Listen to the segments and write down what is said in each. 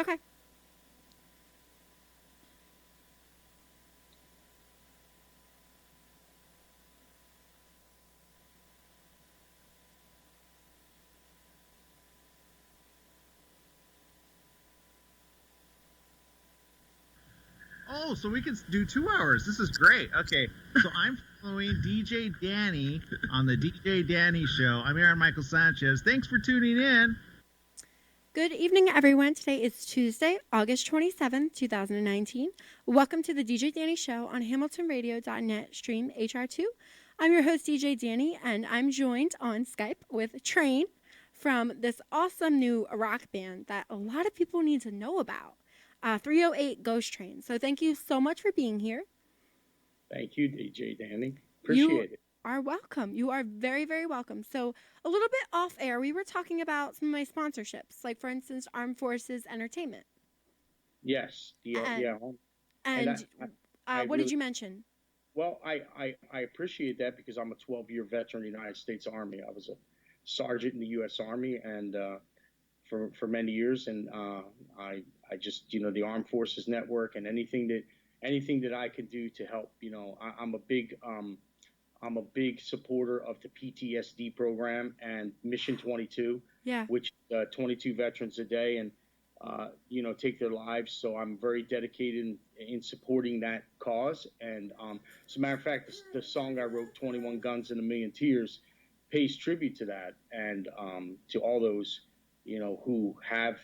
Okay. Oh, so we can do 2 hours. This is great. Okay, so I'm following DJ Danny on the DJ Danny Show. I'm Aaron Michael Sanchez. Thanks for tuning in. Good evening, everyone. Today is Tuesday, August 27th, 2019. Welcome to the DJ Danny Show on HamiltonRadio.net stream HR2. I'm your host, DJ Danny, and I'm joined on Skype with Train from this awesome new rock band that a lot of people need to know about, 308 Ghost Train. So thank you so much for being here. Thank you, DJ Danny. You Appreciate it. are welcome. You are very, very welcome. So, a little bit off air, we were talking about some of my sponsorships, like for instance, Armed Forces Entertainment. Yes. And, Yeah. and I what really, did you mention? well, I appreciate that because I'm a 12-year veteran of the United States Army. I was a sergeant in the U.S. Army and for many years, and I just the Armed Forces Network and anything that I can do to help. I'm a big supporter of the PTSD program and Mission 22, Yeah. which 22 veterans a day and take their lives. So I'm very dedicated in supporting that cause. And as a matter of fact, the song I wrote, 21 Guns and a Million Tears, pays tribute to that and to all those who have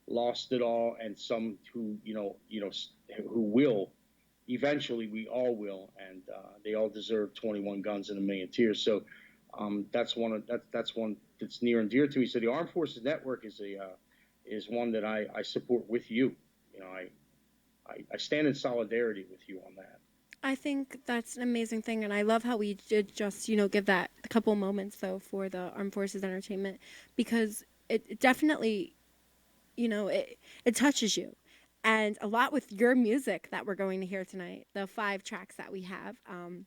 lost it all and some who who will eventually. We all will, and they all deserve 21 guns and a million tears. So that's one that's near and dear to me. So the Armed Forces Network is one that I support with you. I stand in solidarity with you on that. I think that's an amazing thing, and I love how we did just, give that a couple moments, though, for the Armed Forces Entertainment, because it definitely, it touches you. And a lot with your music that we're going to hear tonight, the 5 tracks that we have. I'm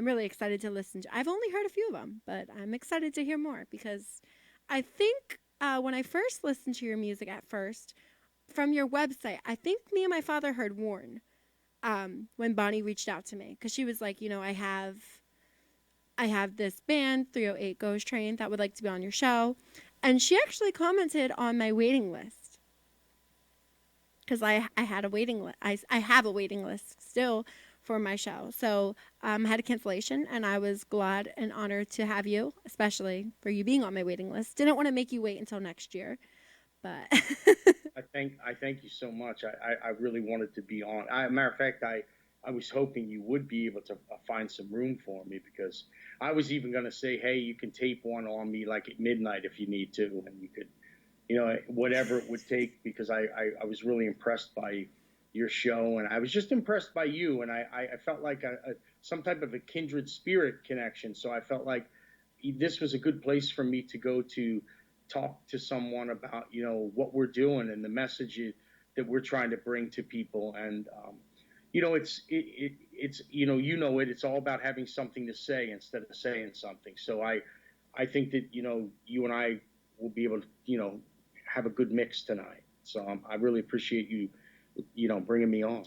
really excited to listen to. I've only heard a few of them, but I'm excited to hear more because I think when I first listened to your music at first, from your website, I think me and my father heard Warn when Bonnie reached out to me because she was like, I have this band, 308 Ghost Train, that would like to be on your show. And she actually commented on my waiting list because I had a waiting list. I have a waiting list still for my show. So I had a cancellation, and I was glad and honored to have you, especially for you being on my waiting list. Didn't want to make you wait until next year, but I thank you so much. I really wanted to be on. Matter of fact, I was hoping you would be able to find some room for me because I was even going to say, hey, you can tape one on me like at midnight if you need to, and you could, whatever it would take, because I was really impressed by your show, and I was just impressed by you, and I felt like some type of a kindred spirit connection. So I felt like this was a good place for me to go to talk to someone about what we're doing and the message that we're trying to bring to people. And it's it's all about having something to say instead of saying something. So I think that you and I will be able to have a good mix tonight. So I really appreciate you bringing me on.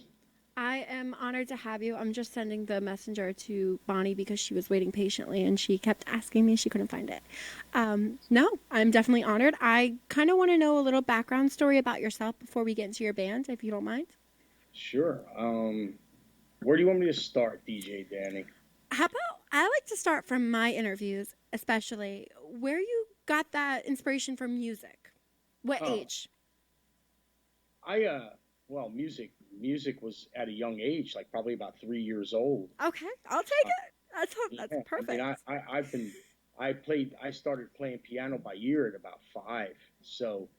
I am honored to have you. I'm just sending the messenger to Bonnie because she was waiting patiently and she kept asking me. She couldn't find it. No, I'm definitely honored. I kind of want to know a little background story about yourself before we get into your band, if you don't mind. Sure. Where do you want me to start, DJ Danny? How about I like to start from my interviews, especially where you got that inspiration from music. What age? Well, music was at a young age, like probably about 3 years old. Okay, I'll take it. That's perfect. I started playing piano by ear at about 5. So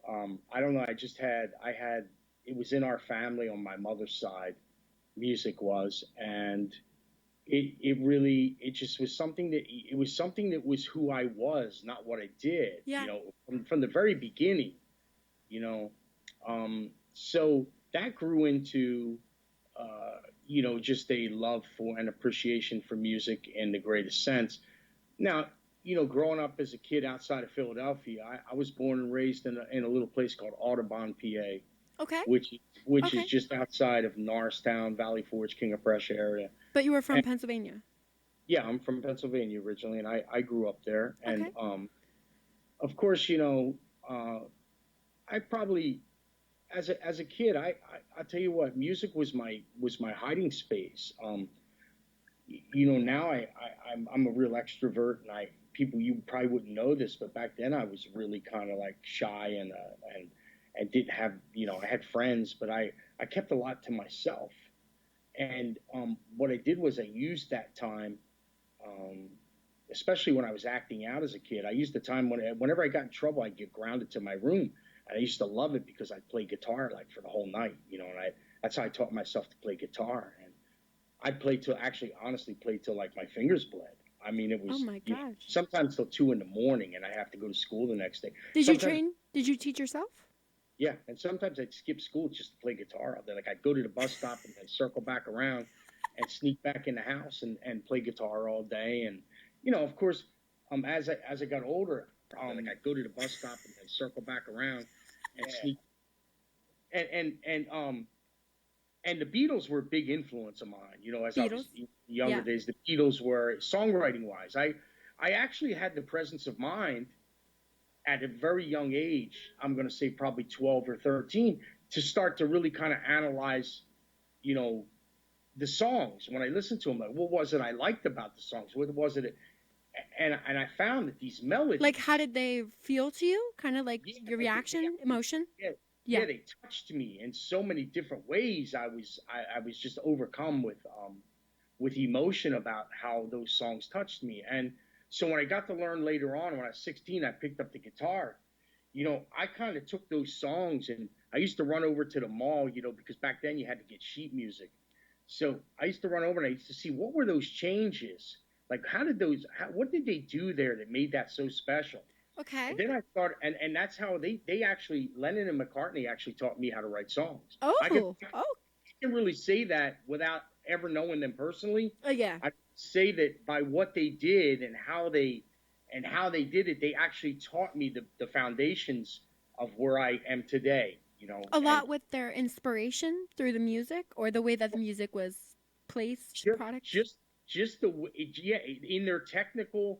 I don't know. It was in our family on my mother's side. Music was, and it just was something that was who I was, not what I did. Yeah. From the very beginning. You know, so that grew into just a love for and appreciation for music in the greatest sense. Now, growing up as a kid outside of Philadelphia, I was born and raised in a little place called Audubon, PA. Okay. which is Okay. just outside of Norristown, Valley Forge, King of Prussia area. But you were from And Pennsylvania. yeah, I'm from Pennsylvania originally, and I grew up there. And Okay. of course, uh, I probably as a kid, I tell you what, music was my hiding space. Now I'm a real extrovert, and I people you probably wouldn't know this, but back then I was really kind of like shy and didn't have I had friends, but I kept a lot to myself. And what I did was I used that time, um, especially when I was acting out as a kid. I used the time whenever I got in trouble, I'd get grounded to my room, and I used to love it because I'd play guitar like for the whole night, and that's how I taught myself to play guitar. And I played till actually honestly played till like my fingers bled. I mean, it Oh was my gosh. sometimes till 2 in the morning, and I have to go to school the next day. Did you Sometimes, train? Did you teach yourself? yeah, and sometimes I'd skip school just to play guitar all day. Like I'd go to the bus stop and then circle back around and sneak back in the house and play guitar all day. And of course, as I got older, like I'd go to the bus stop and then circle back around and sneak and and the Beatles were a big influence of mine. As I Beatles. was younger Yeah. days, the Beatles were songwriting wise. I actually had the presence of mind at a very young age. I'm going to say probably 12 or 13 to start to really kind of analyze, you know, the songs when I listened to them. Like, what was it I liked about the songs? What was it? And I found that these Like, how melodies, did they feel to you? Kind of like yeah, your they reaction, actually, emotion? yeah, Yeah. they touched me in so many different ways. I was just overcome with emotion about how those songs touched me. And so when I got to learn later on, when I was 16, I picked up the guitar. I kind of took those songs and I used to run over to the mall, because back then you had to get sheet music. So I used to run over and I used to see what were those changes? Like, what did they do there that made that so special? Okay. And then I started, and that's how they actually, Lennon and McCartney actually taught me how to write songs. Oh. I Oh. can really say that without ever knowing them personally. Oh yeah. I say that by what they did and how they did it, they actually taught me the foundations of where I am today. A And lot with their inspiration through the music or the way that the music was placed, just product. just just yeah, in their technical,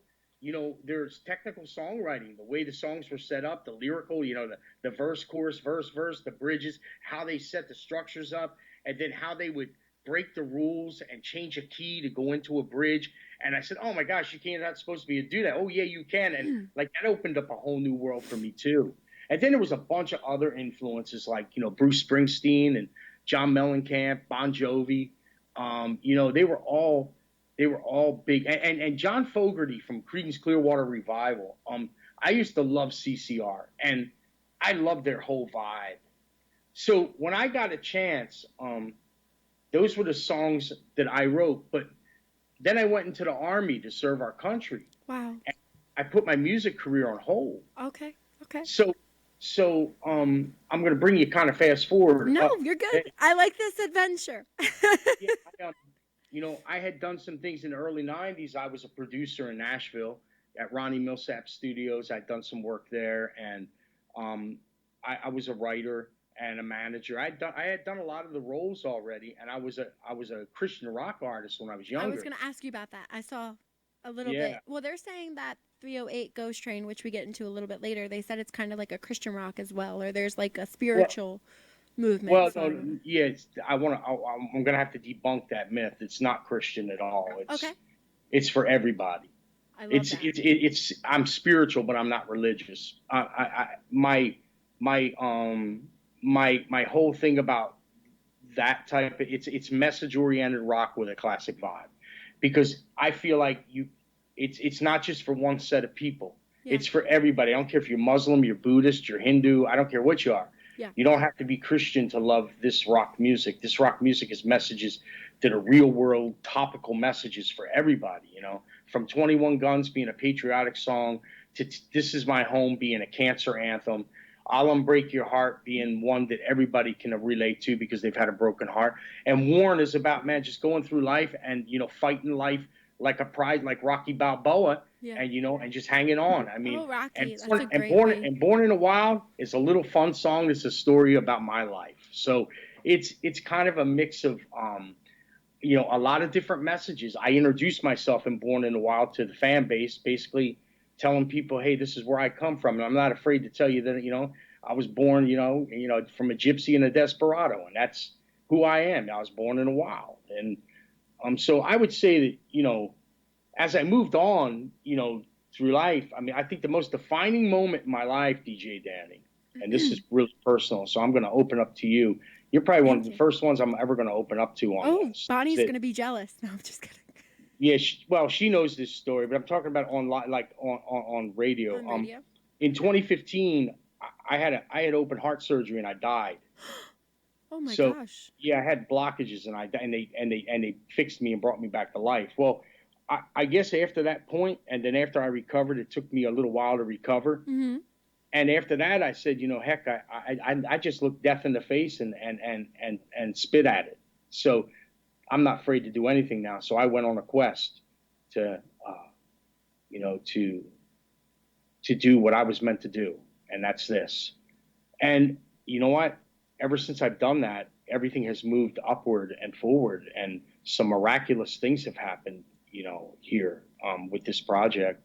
there's technical songwriting, the way the songs were set up, the lyrical, the verse, chorus, verse, the bridges, how they set the structures up, and then how they would break the rules and change a key to go into a bridge. And I said, oh my gosh, you can't, not supposed to be able to do that. Oh yeah, you can. And like that opened up a whole new world for me too. And then there was a bunch of other influences like, Bruce Springsteen and John Mellencamp, Bon Jovi. They were all big. And John Fogerty from Creedence Clearwater Revival. I used to love CCR, and I loved their whole vibe. So when I got a chance, those were the songs that I wrote. But then I went into the army to serve our country. Wow. And I put my music career on hold. Okay. Okay. So I'm going to bring you kind of fast forward No, up. you're good. I like this adventure. Yeah, I had done some things in the early '90s. I was a producer in Nashville at Ronnie Millsap Studios. I'd done some work there, and I was a writer and a manager. I had done a lot of the roles already, and I was a Christian rock artist when I was I was younger. going to ask you about that. I saw a little Yeah. bit. Well, they're saying that 308 Ghost Train, which we get into a little bit later, they said it's kind of like a Christian rock as well, or there's like a Well, spiritual movement. well, So I don't no, know. yeah. I'm gonna have to debunk that myth. It's not Christian at all. Okay. It's for everybody. I love It's that. it's it's I'm spiritual, but I'm not religious. My my whole thing about that type of, it's message oriented rock with a classic vibe, because I feel like it's not just for one set of people. Yeah. It's for everybody. I don't care if you're Muslim, you're Buddhist, you're Hindu. I don't care what you are. Yeah. You don't have to be Christian to love this rock music. This rock music is messages that are real world topical messages for everybody. From 21 Guns being a patriotic song to This Is My Home being a cancer anthem. I'll Unbreak Your Heart being one that everybody can relate to because they've had a broken heart. And Warren is about, man, just going through life and, fighting life like a prize, like Rocky Balboa, Yeah. and and just hanging on. I mean, Oh, and Rocky, that's a fun, great way. Born in the Wild is a little fun song. It's a story about my life. So it's kind of a mix of a lot of different messages. I introduced myself in Born in the Wild to the fan base, basically telling people, hey, this is where I come from, and I'm not afraid to tell you that I was born from a gypsy and a desperado, and that's who I am. I was born in the wild, and so I would say that as I moved on, through life, I mean, I think the most defining moment in my life, DJ Danny, and this is really personal, so I'm going to open up to you. You're probably one of Thank the you. first ones I'm ever going to open up to on Oh, this. Bonnie's That, gonna be jealous. No, I'm just kidding. yeah, well, she knows this story, but I'm talking about online, like on radio. On radio. In 2015, I had open heart surgery and I died. Oh my So gosh. yeah, I had blockages and they fixed me and brought me back to life. Well, I guess after that point, and then after I recovered, it took me a little while to recover. Mm-hmm. And after that, I said, heck, I just looked death in the face and spit at it. So I'm not afraid to do anything now. So I went on a quest to, you know, to do what I was meant to do, and that's this. And you know what? Ever since I've done that, everything has moved upward and forward, and some miraculous things have happened, here with this project.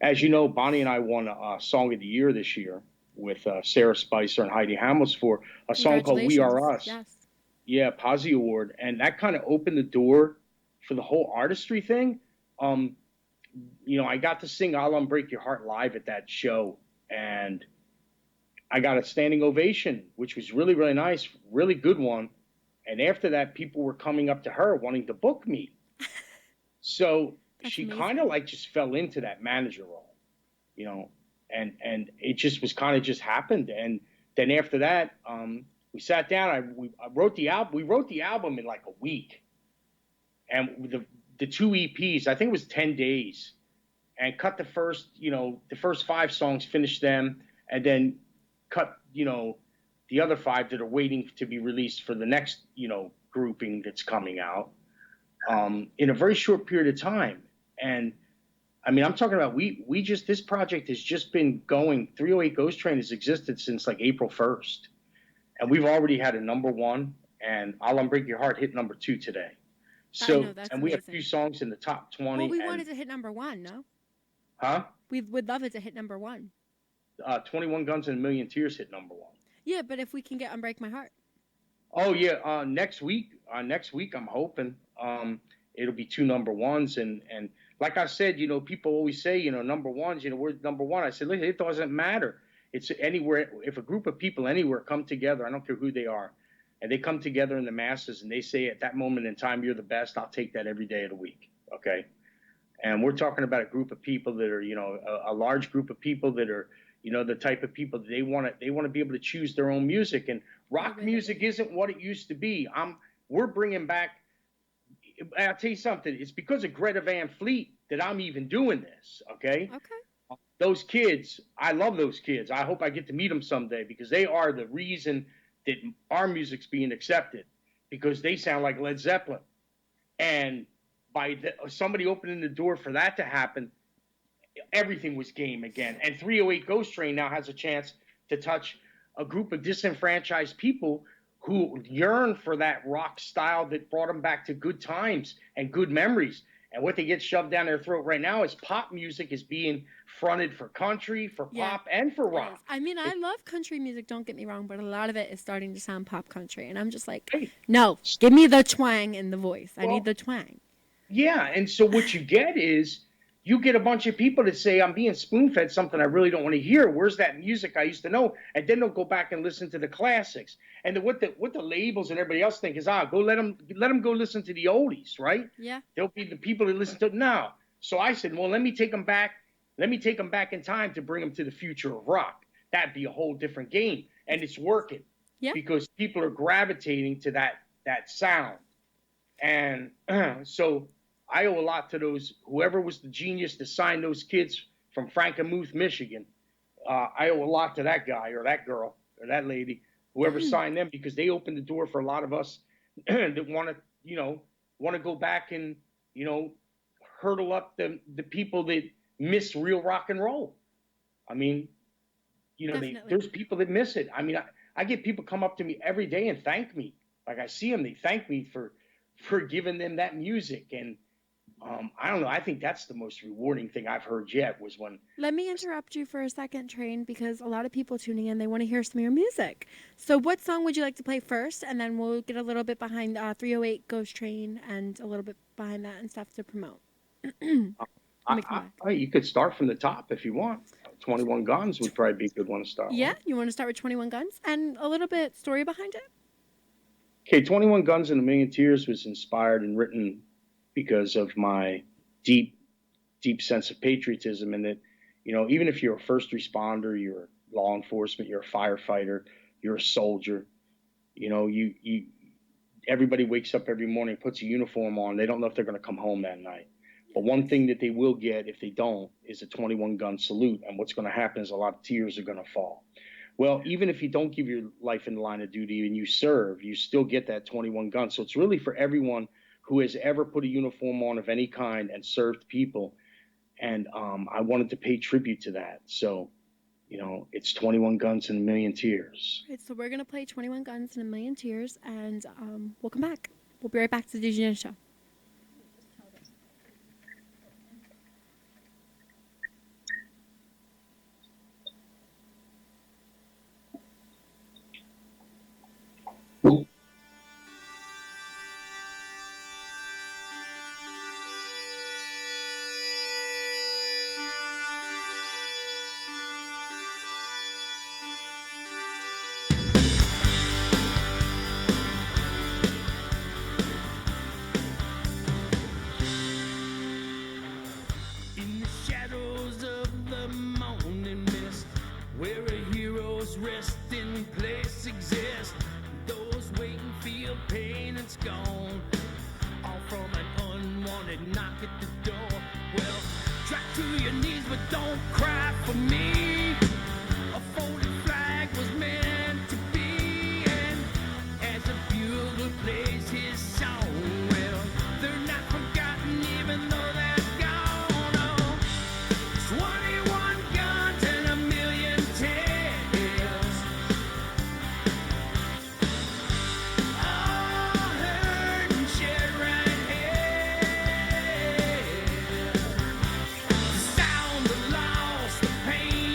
As you know, Bonnie and I won a Song of the Year this year with Sarah Spicer and Heidi Hamels for a song called "We Congratulations. Are Us." Yes. Yeah, Posy Award, and that kind of opened the door for the whole artistry thing. Um, I got to sing "I'll Unbreak Your Heart" live at that show, and I got a standing ovation, which was really, really nice, really good one. And after that, people were coming up to her wanting to book me. So That's she kind amazing. of like just fell into that manager role, you know, and it just was kind of just happened. And then after that, we sat down. I wrote the album. We wrote the album in like a week, and the two EPs. I think it was 10 days, and cut the first five songs, finished them, and then cut the other five that are waiting to be released for the next grouping that's coming out in a very short period of time. And I mean, I'm talking about we just this project has just been going. 308 Ghost Train has existed since like April 1st, and we've already had a number one. And I'll Unbreak Your Heart hit number two today. I So, know, that's and we have two amazing. songs in the top Well, 20. we And wanted to hit number one, no? huh? We would love it to hit number one. 21 Guns and a Million Tears hit number one. Yeah, but if we can get Unbreak My Heart. Oh yeah, next week I'm hoping it'll be two number ones, and like I said, people always say, number ones, we're number one. I said, listen, it doesn't matter. It's anywhere. If a group of people anywhere come together, I don't care who they are, and they come together in the masses and they say at that moment in time you're the best, I'll take that every day of the week. Okay, and we're talking about a group of people that are, a large group of people that are, the type of people that they want to be able to choose their own music. And rock music isn't what it used to be. We're bringing back. I'll tell you something. It's because of Greta Van Fleet that I'm even doing this. Okay, Okay. those kids, I love those kids. I hope I get to meet them someday because they are the reason that our music's being accepted because they sound like Led Zeppelin. And somebody opening the door for that to happen, everything was game again. And 308 Ghost Train now has a chance to touch a group of disenfranchised people who yearn for that rock style that brought them back to good times and good memories. And what they get shoved down their throat right now is pop music is being fronted for country, for Yeah, pop, and for it is. rock. I mean, I love country music, don't get me wrong, but a lot of it is starting to sound pop country. And I'm just like, Hey, no, give me the twang in the voice. I need well, the twang. yeah, and so what you get is you get a bunch of people that say I'm being spoon-fed something I really don't want to hear. Where's that music I used to know? And then they'll go back and listen to the classics. And what the labels and everybody else think is go let them go listen to the oldies, right? Yeah. They'll be the people that listen to it now. So I said, well, let me take them back. Let me take them back in time to bring them to the future of rock. That'd be a whole different game, and it's working Yeah. because people are gravitating to that sound. And so I owe a lot to whoever was the genius to sign those kids from Frankenmuth, Michigan. I owe a lot to that guy or that girl or that lady, whoever signed them, because they opened the door for a lot of us that want to go back and, hurdle up the people that miss real rock and roll. I mean, Definitely. there's people that miss it. I mean, I get people come up to me every day and thank me. Like I see them, they thank me for giving them that music. And I don't know. I think that's the most rewarding thing I've heard yet was when. Let me interrupt you for a second, Train, because a lot of people tuning in, they want to hear some of your music. So, what song would you like to play first? And then we'll get a little bit behind 308 Ghost Train and a little bit behind that and stuff to promote. When we come back. You could start from the top if you want. 21 Guns would probably be a good one to start Yeah, with. you want to start with 21 Guns and a little bit story behind it? Okay, 21 Guns and a Million Tears was inspired and written because of my deep, deep sense of patriotism. And that, even if you're a first responder, you're law enforcement, you're a firefighter, you're a soldier, you everybody wakes up every morning, puts a uniform on. They don't know if they're going to come home that night. But one thing that they will get if they don't is a 21 gun salute. And what's going to happen is a lot of tears are going to fall. Well, even if you don't give your life in the line of duty and you serve, you still get that 21 gun. So it's really for everyone who has ever put a uniform on of any kind and served people. And I wanted to pay tribute to that. So, it's 21 Guns and a Million Tears. Right, so we're going to play 21 Guns and a Million Tears, and we'll come back. We'll be right back to the DJ Show. In the shadows of the morning mist, where a hero's resting place exists, those waiting feel pain and scorn, all from an unwanted knock at the door. Well, drop to your knees, but don't cry for me. A folded flag was meant to be, and as a bugle plays his song, well, they're not forgotten even though they're gone. Oh, 21 guns and a million tears, all heard and shared right here. The sound, the loss, the pain.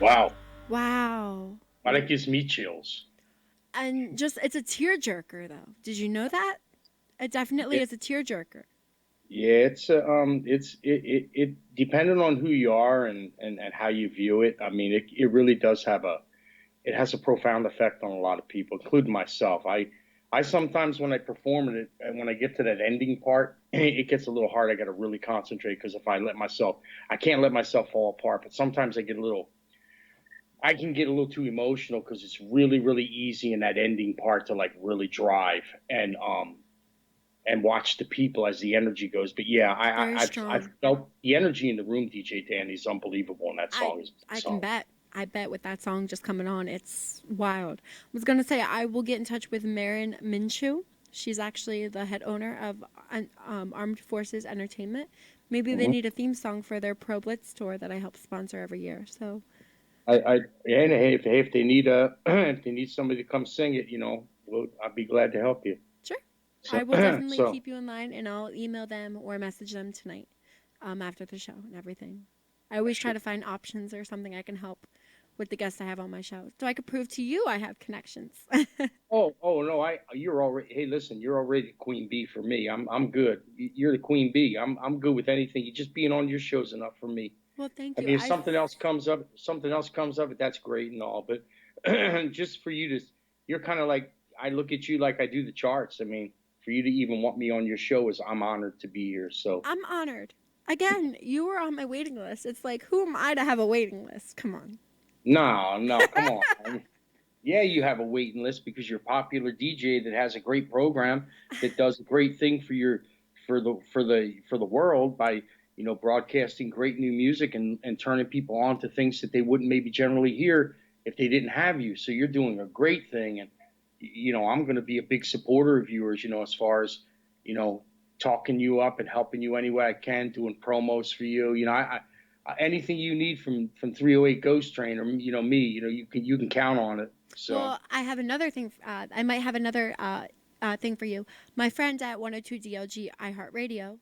Wow. Wow. Wow, that gives me chills. And just it's a tearjerker though. Did you know that? It definitely Yeah, is a tearjerker. yeah, it depending on who you are and how you view it. I mean, it really does have it has a profound effect on a lot of people, including myself. I sometimes when I perform it, and when I get to that ending part, it gets a little hard. I got to really concentrate because if I let myself, I can't let myself fall apart. But sometimes I can get a little too emotional because it's really, really easy in that ending part to like really drive and watch the people as the energy goes. But yeah, Very I've strong. felt the energy in the room. DJ Danny is unbelievable, and that I song is a I can song. bet. I bet with that song just coming on, it's wild. I was gonna say I will get in touch with Marin Minshew. She's actually the head owner of Armed Forces Entertainment. Maybe they Hmm. need a theme song for their Pro Blitz tour that I help sponsor every year. So I and hey, if they need a if they need somebody to come sing it, well, I'd be glad to help you. sure, I So will definitely so keep you in line, and I'll email them or message them tonight, after the show and everything. I always try sure. to find options or something I can help with the guests I have on my show, so I could prove to you I have connections. Oh no, you're already. Hey, listen, you're already the queen bee for me. I'm good. You're the queen bee. I'm good with anything. You just being on your show's enough for me. Well, thank I you. mean, if something else comes up, that's great and all. But just for you to, you're kind of like I look at you like I do the charts. I mean, for you to even want me on your show is I'm honored to be here. So I'm honored. Again, you were on my waiting list. It's like, who am I to have a waiting list? Come on. no, no, come on. Yeah, you have a waiting list because you're a popular DJ that has a great program that does a great thing for your for the world by broadcasting great new music and turning people on to things that they wouldn't maybe generally hear if they didn't have you. So you're doing a great thing, and I'm going to be a big supporter of yours. As far as you know, talking you up and helping you any way I can, doing promos for you. Anything you need from 308 Ghost Train or me, you can count on it. So, Well, I have another thing. I might have another thing for you. My friend at 102 DLG iHeartRadio,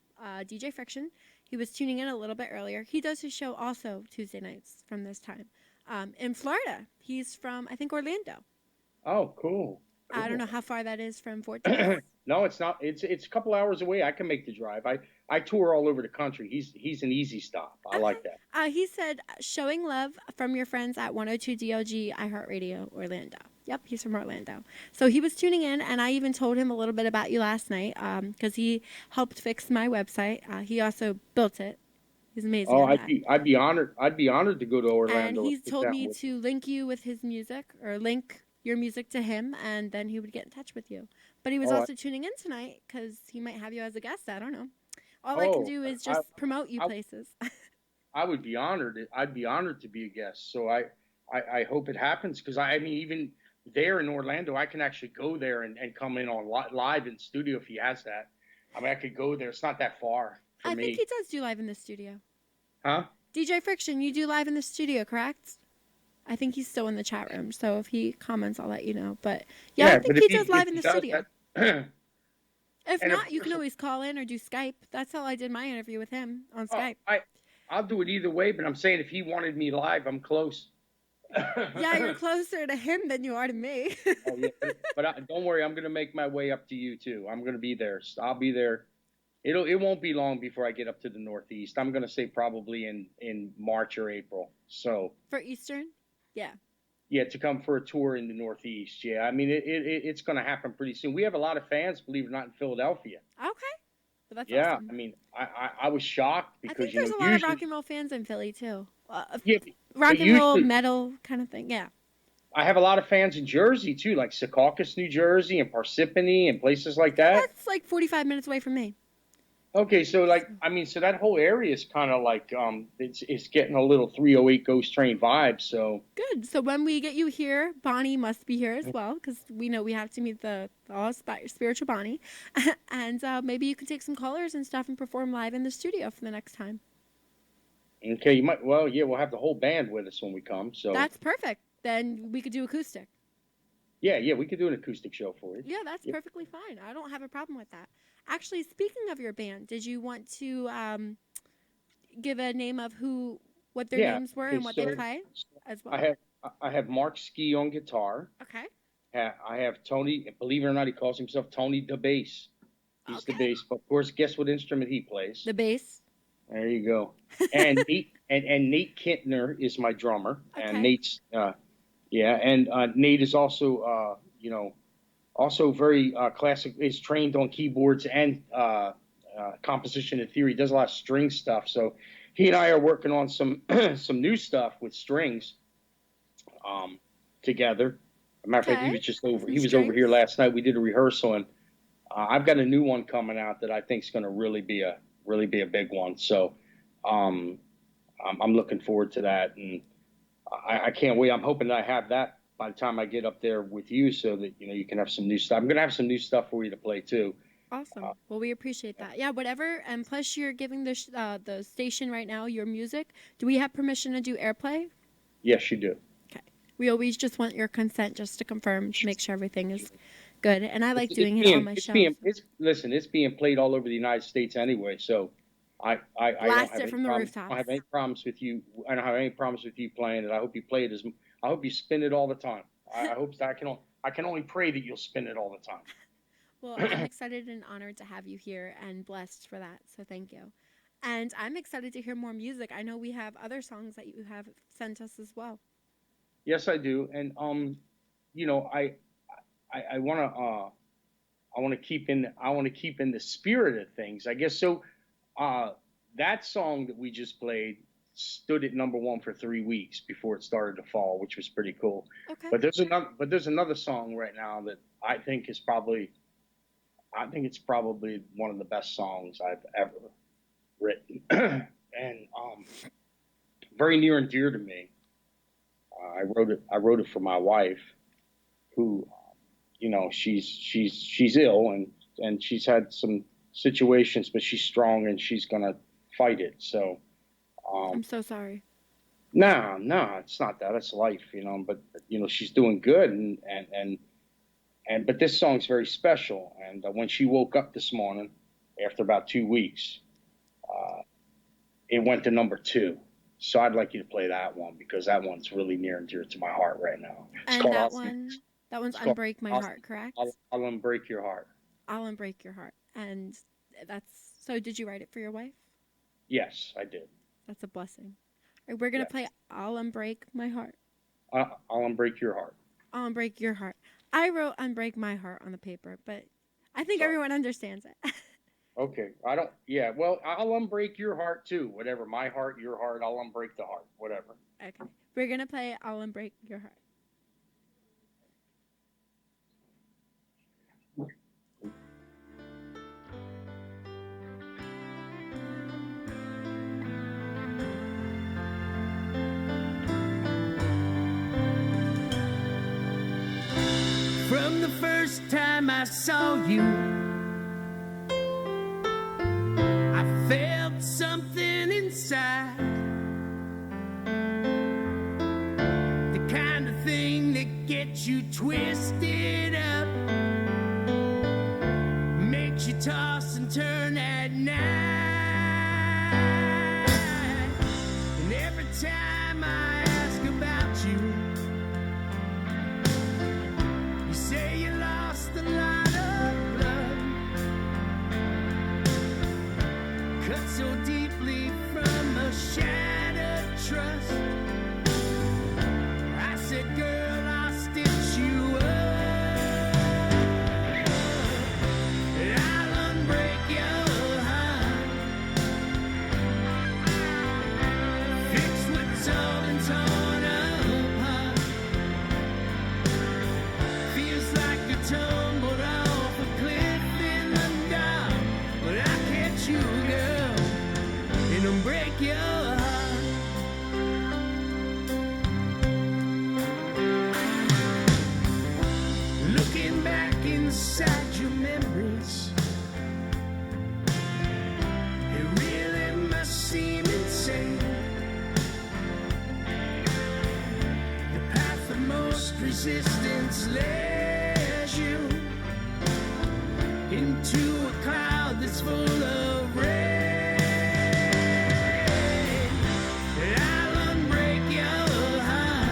DJ Friction, he was tuning in a little bit earlier. He does his show also Tuesday nights from this time in Florida. He's from, I think, Orlando. oh, cool, I don't know cool. how far that is from Fort Dix. No, it's not. It's a couple hours away. I can make the drive. I tour all over the country. He's an easy stop. I Okay. like that. He said, showing love from your friends at 102 DLG iHeartRadio Orlando. Yep, he's from Orlando. So he was tuning in, and I even told him a little bit about you last night because he helped fix my website. He also built it. He's amazing Oh, at I'd that. be I'd be honored. I'd be honored to go to And Orlando and he sit told down me with you. to link you with his music or link your music to him, and then he would get in touch with you. But he was Oh, also tuning in tonight because he might have you as a guest. I don't know. All I can oh, do is I, just promote you I places. I would be honored. I'd be honored to be a guest. So I hope it happens because I mean even there in Orlando, I can actually go there and come in on live in studio if he has that. I mean, I could go there. It's not that far for I think he me, does do live in the studio. huh? DJ Friction, you do live in the studio, correct? I think he's still in the chat room, so if he comments, I'll let you know. But yeah, I Yeah, think but he does if live in he the does studio. that, If and of not, you course, can always call in or do Skype. That's how I did my interview with him on oh, Skype. I'll do it either way. But I'm saying if he wanted me live, I'm close. Yeah, you're closer to him than you are to me. Oh yeah, but don't worry, I'm gonna make my way up to you too. I'm gonna be there. I'll be there. It won't be long before I get up to the Northeast. I'm gonna say probably in March or April. So For Eastern? Yeah. yeah, to come for a tour in the Northeast. Yeah, I mean it's gonna happen pretty soon. We have a lot of fans, believe it or not, in Philadelphia. Okay. But that's Yeah, awesome. I mean I was shocked I because think there's a lot of rock usually and roll fans in Philly too. yeah, but Rock and roll, usually metal kind of thing. Yeah. I have a lot of fans in Jersey too, like Secaucus, New Jersey, and Parsippany, and places like Yeah, that. that's like 45 minutes away from me. Okay, so like I mean, so that whole area is kind of like it's getting a little 308 Ghost Train vibe. So Good. So when we get you here, Bonnie must be here as well because we know we have to meet the all spiritual Bonnie, and maybe you can take some callers and stuff and perform live in the studio for the next time. okay, you might well yeah, we'll have the whole band with us when we come. So That's perfect. Then we could do acoustic. yeah, we could do an acoustic show for you. Yeah, that's Yep. perfectly fine. I don't have a problem with that. Actually, speaking of your band, did you want to give a name of what their Yeah. names were Okay, and what they play? as I well? have I have Mark Ski on guitar. Okay. I have Tony. Believe it or not, he calls himself Tony the bass. He's the Okay. bass. But of course, guess what instrument he plays? The bass. There you go. And Nate Kintner is my drummer. And Okay. Nate's Nate is also also very classic. Is trained on keyboards and composition and theory. Does a lot of string stuff. So he and I are working on some some new stuff with strings together. As a matter of fact, he Okay. was just over. Some He was over here strings. last night. We did a rehearsal, and I've got a new one coming out that I think is going to really be a big one. So um, I'm looking forward to that, and I can't wait. I'm hoping that I have that by the time I get up there with you, so that you can have some new stuff. I'm going to have some new stuff for you to play too. Awesome. Well, we appreciate that. Yeah, whatever. And plus, you're giving the station right now your music. Do we have permission to do airplay? Yes, you do. Okay. We always just want your consent just to confirm to make sure everything is good. And I like doing it on my shows. Listen, it's being played all over the United States anyway. So I don't Blast have it any from the problem. I rooftops. don't have any problems with you. I don't have any problems with you playing it. I hope you play it as. I hope you spin it all the time. I hope that I can only pray that you'll spin it all the time. Well, I'm excited and honored to have you here and blessed for that. So thank you. And I'm excited to hear more music. I know we have other songs that you have sent us as well. Yes, I do. And I want to I want to keep in the spirit of things. I guess so. That song that we just played stood at #1 for 3 weeks before it started to fall, which was pretty cool. Okay. But there's another song right now that I think it's probably one of the best songs I've ever written, and very near and dear to me. I wrote it for my wife, who, she's ill, and she's had some situations, but she's strong and she's gonna fight it. So, I'm so sorry. no, it's not that. It's life, But she's doing good, but this song's very special. And when she woke up this morning, after about 2 weeks, it went to #2. So I'd like you to play that one because that one's really near and dear to my heart right now. It's And called that one's it's called Unbreak My Heart, correct? I'll Unbreak Your Heart. I'll Unbreak Your Heart. And so did you write it for your wife? Yes, I did. That's a blessing. All right, we're going to Yeah. play I'll Unbreak My Heart. I'll Unbreak Your Heart. I'll Unbreak Your Heart. I wrote Unbreak My Heart on the paper, but I think Sorry. everyone understands it. Okay. I don't. Yeah. Well, I'll unbreak your heart too. Whatever. My heart, your heart. I'll unbreak the heart. Whatever. Okay. We're going to play I'll Unbreak Your Heart. From the first time I saw you, I felt something inside. The kind of thing that gets you twisted up, makes you toss and turn at night. And every time I ask about you, you say you lost a lot of blood, cut so deeply from a shattered trust. I said, girl, I'll stitch you up, and I'll unbreak your heart, fix what's torn and torn apart. Feels like you tumbled off a cliff in the dark, but I catch you, girl, and unbreak your heart. Looking back inside your memories, it really must seem insane. The path of most resistance leads you into a cloud that's full of rain. And I'll unbreak your heart,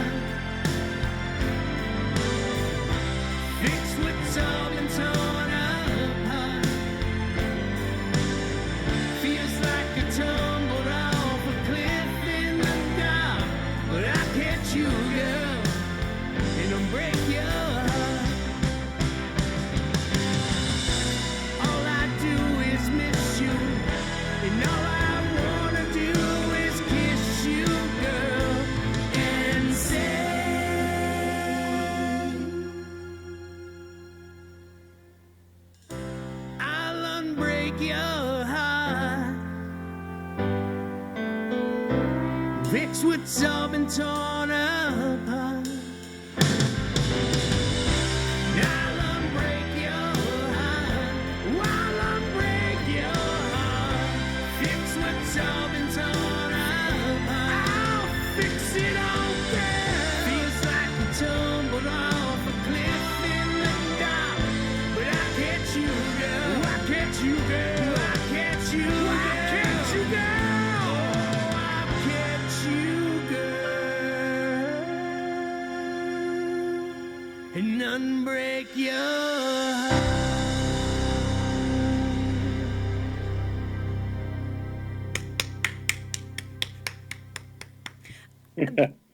break your heart. Fix what's all been torn apart. I'll unbreak your heart. I'll unbreak your heart. Fix what's all been torn apart. I'll fix it all, girl. Feels like you tumbled off a cliff in the dark, but I catch you, girl. I catch you, girl. I catch you, girl. I catch you, girl. Oh, I catch you, girl. And unbreak your heart.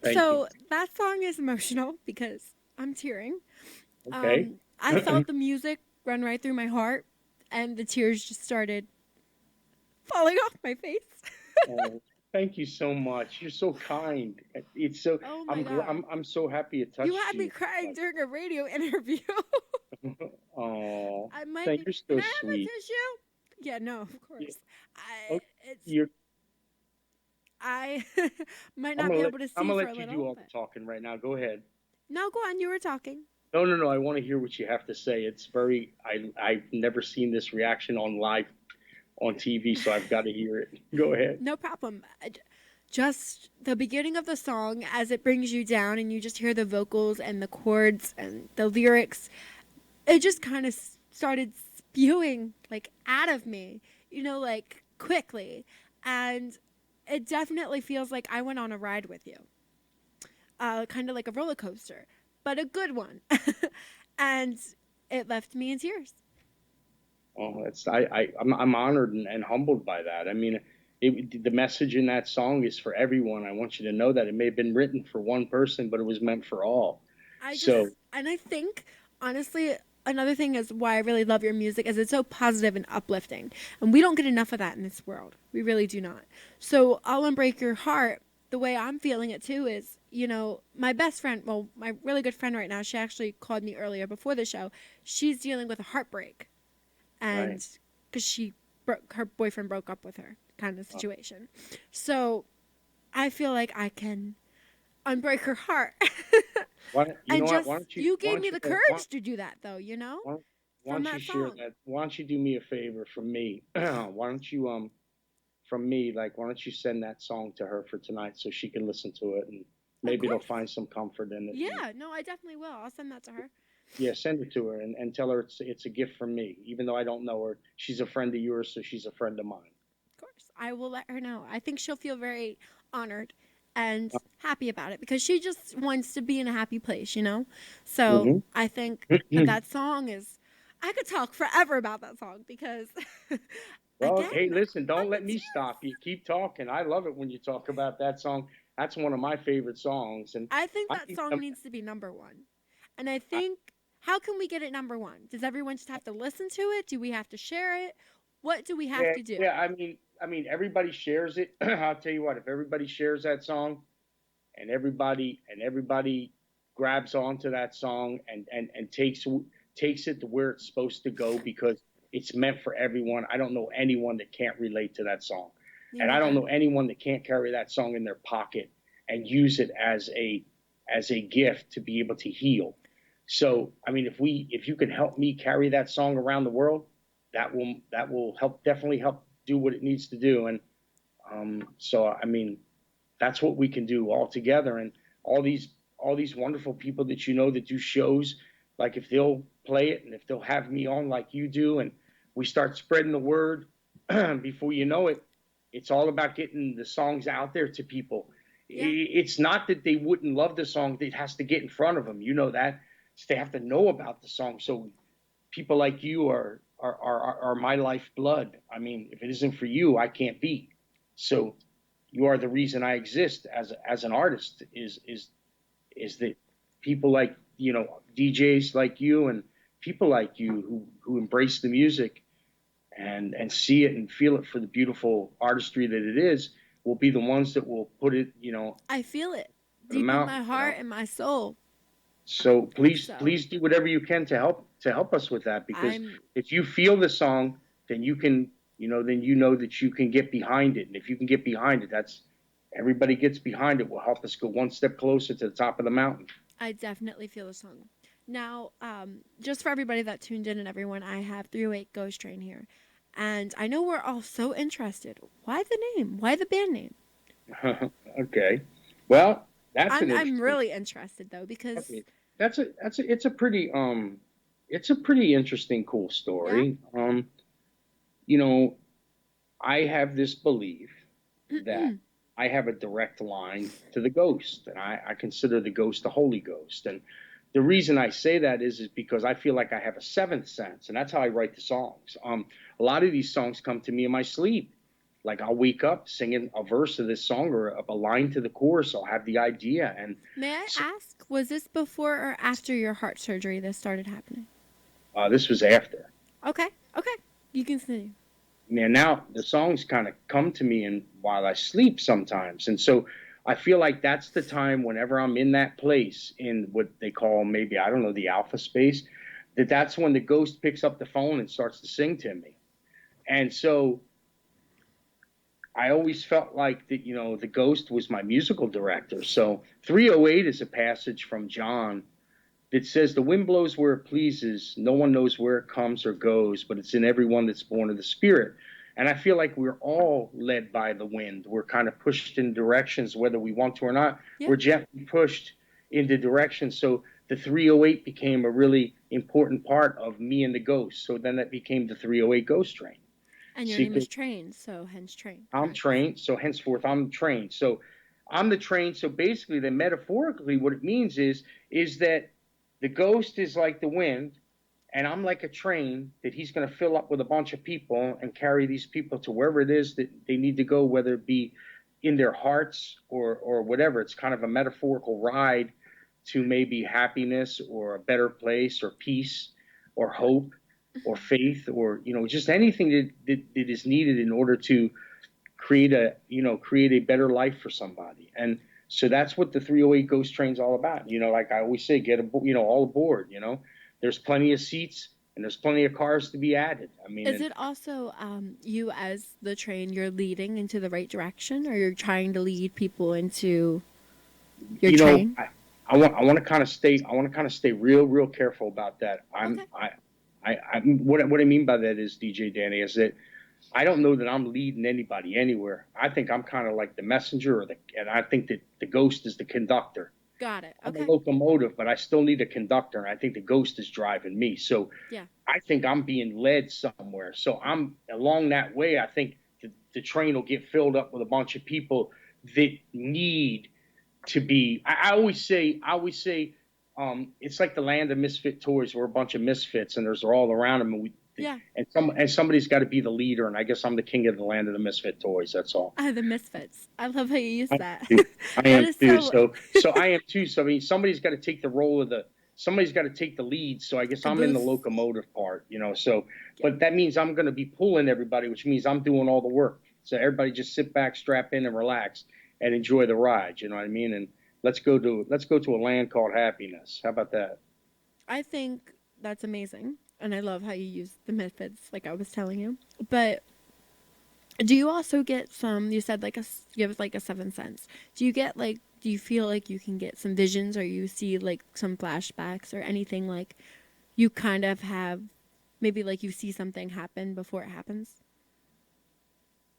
Thank So that song is emotional because I'm tearing. you. Okay. I felt the music run right through my heart, and the tears just started falling off my face. Oh, thank you so much. You're so kind. It's so Oh my God. I'm so happy it You touched had me you. crying during a radio interview. Oh, I might thank need. you're Can so I have a sweet. tissue? Yeah, no, of Yeah. course. Oh, It's you're I might not be able to I'm see gonna for a let you do little, all the but talking right now. Go ahead. no, go on. You were talking. No, no, no. I want to hear what you have to say. It's very I've never seen this reaction on live on TV, so I've got to hear it. Go ahead. No problem. Just the beginning of the song as it brings you down and you just hear the vocals and the chords and the lyrics, it just kind of started spewing like out of me, like quickly. And it definitely feels like I went on a ride with you, kind of like a roller coaster, but a good one. And it left me in tears. Oh, I'm honored and humbled by that. I mean, the message in that song is for everyone. I want you to know that it may have been written for one person, but it was meant for all. So, And I think, honestly, another thing is why I really love your music is it's so positive and uplifting. And we don't get enough of that in this world. We really do not. So I'll Unbreak Your Heart, the way I'm feeling it too is, my best friend, well, my really good friend right now, she actually called me earlier before the show. She's dealing with a heartbreak. right. And because her boyfriend broke up with her kind of situation. So I feel like I can unbreak her heart. You know And what? just you Why gave don't me you, the why, courage to do that though, why, why from don't you that share song. that? Why don't you do me a favor from me? Why don't you, from me, like, why don't you send that song to her for tonight so she can listen to it and Of maybe it'll course. find some comfort in it. And Yeah, no, I definitely will. I'll send that to her. yeah, send it to her and tell her it's a gift from me. Even though I don't know her, she's a friend of yours, so she's a friend of mine. Of course. I will let her know. I think she'll feel very honored and happy about it because she just wants to be in a happy place. So Hmm. I think that song is I could talk forever about that song because Well, again, hey, listen, I'm don't in let me tears. stop you. Keep talking. I love it when you talk about that song. That's one of my favorite songs, and I think I, that song needs to be number one. And I think, how can we get it number one? Does everyone just have to listen to it? Do we have to share it? What do we have yeah, to do? yeah. I mean, everybody shares it. I'll tell you what. If everybody shares that song, and everybody grabs onto that song and takes it to where it's supposed to go because it's meant for everyone. I don't know anyone that can't relate to that song, Me and I don't neither. know anyone that can't carry that song in their pocket and use it as a gift to be able to heal. So, I mean, if you can help me carry that song around the world, that will help definitely help do what it needs to do. And so, I mean, that's what we can do all together. And all these wonderful people that you know that do shows, like if they'll play it and if they'll have me on like you do, and we start spreading the word, before you know it, it's all about getting the songs out there to people. Yeah. It's not that they wouldn't love the song; it has to get in front of them. You know that. So they have to know about the song. So people like you are my lifeblood. I mean, if it isn't for you, I can't be. So you are the reason I exist as an artist. Is that people like DJs like you and people like you who embrace the music and see it and feel it for the beautiful artistry that it is will be the ones that will put it I feel it for the deep in my mountain. heart and my soul. So So please do whatever you can to help us with that because I'm if you feel the song, then you can, then that you can get behind it. And if you can get behind it, that's everybody gets behind it will help us go one step closer to the top of the mountain. I definitely feel the song. Now, just for everybody that tuned in and everyone, I have 308 Ghost Train here. And I know we're all so interested. Why the name? Why the band name? Okay. Well, that's an I'm interesting. really interested though because Okay. It's a pretty it's a pretty interesting, cool yeah. story. You know, I have this belief that I have a direct line to the ghost, and I consider the ghost the Holy Ghost. And the reason I say that is because I feel like I have a seventh sense, and that's how I write the songs. A lot of these songs come to me in my sleep. Like I'll wake up singing a verse of this song or a line to the chorus. I'll have the idea, and May I so, ask, was this before or after your heart surgery this started happening? this was after. Okay, okay. You can see. Now the songs kind of come to me and while I sleep sometimes, and so I feel like that's the time whenever I'm in that place in what they call, maybe I don't know, the alpha space, that's when the ghost picks up the phone and starts to sing to me. And so I always felt like that, the ghost was my musical director. So 308 is a passage from John that says, "The wind blows where it pleases. No one knows where it comes or goes, but it's in everyone that's born of the Spirit." And I feel like we're all led by the wind. We're kind of pushed in directions, whether we want to or not. Yeah. We're gently pushed into directions. So the 308 became a really important part of me and the ghost. So then that became the 308 Ghost Train. And your See, name is Train, so hence Train. I'm Correct. trained, so henceforth I'm trained. So I'm the train. So basically, then metaphorically, what it means is that the ghost is like the wind, and I'm like a train that he's going to fill up with a bunch of people and carry these people to wherever it is that they need to go, whether it be in their hearts or whatever. It's kind of a metaphorical ride to maybe happiness or a better place or peace or hope or faith or just anything that is needed in order to create a better life for somebody. And so that's what the 308 Ghost Train's all about. Like I always say, get all aboard. There's plenty of seats and there's plenty of cars to be added. I mean, Is and it also you as the train, you're leading into the right direction, or you're trying to lead people into your you know, train? I, I want to kind of stay real careful about that. Okay. What I mean by that is, DJ Danny, is that I don't know that I'm leading anybody anywhere. I think I'm kind of like the messenger, and I think that the ghost is the conductor. Got it. I'm a Okay. locomotive, but I still need a conductor, and I think the ghost is driving me. So Yeah. I think I'm being led somewhere. So I'm along that way. I think the train will get filled up with a bunch of people that need to be. I always say, it's like the land of misfit toys. We're a bunch of misfits, and they're all around them, and Yeah. somebody's got to be the leader. And I guess I'm the king of the land of the misfit toys. That's all. The misfits. I love how you use I am that. too. I That am is too. so So I am too. So I mean, somebody's got to take the role of the. Somebody's got to take the lead. So I guess I'm in the caboose. locomotive part. So, Yeah. but that means I'm going to be pulling everybody, which means I'm doing all the work. So everybody just sit back, strap in, and relax, and enjoy the ride. You know what I mean? And let's go to a land called happiness. How about that? I think that's amazing, and I love how you use the misfits, like I was telling you. But do you also get some? You said like you have like a seventh sense. Do you get like? Do you feel like you can get some visions, or you see like some flashbacks, or anything like you kind of have? Maybe like you see something happen before it happens.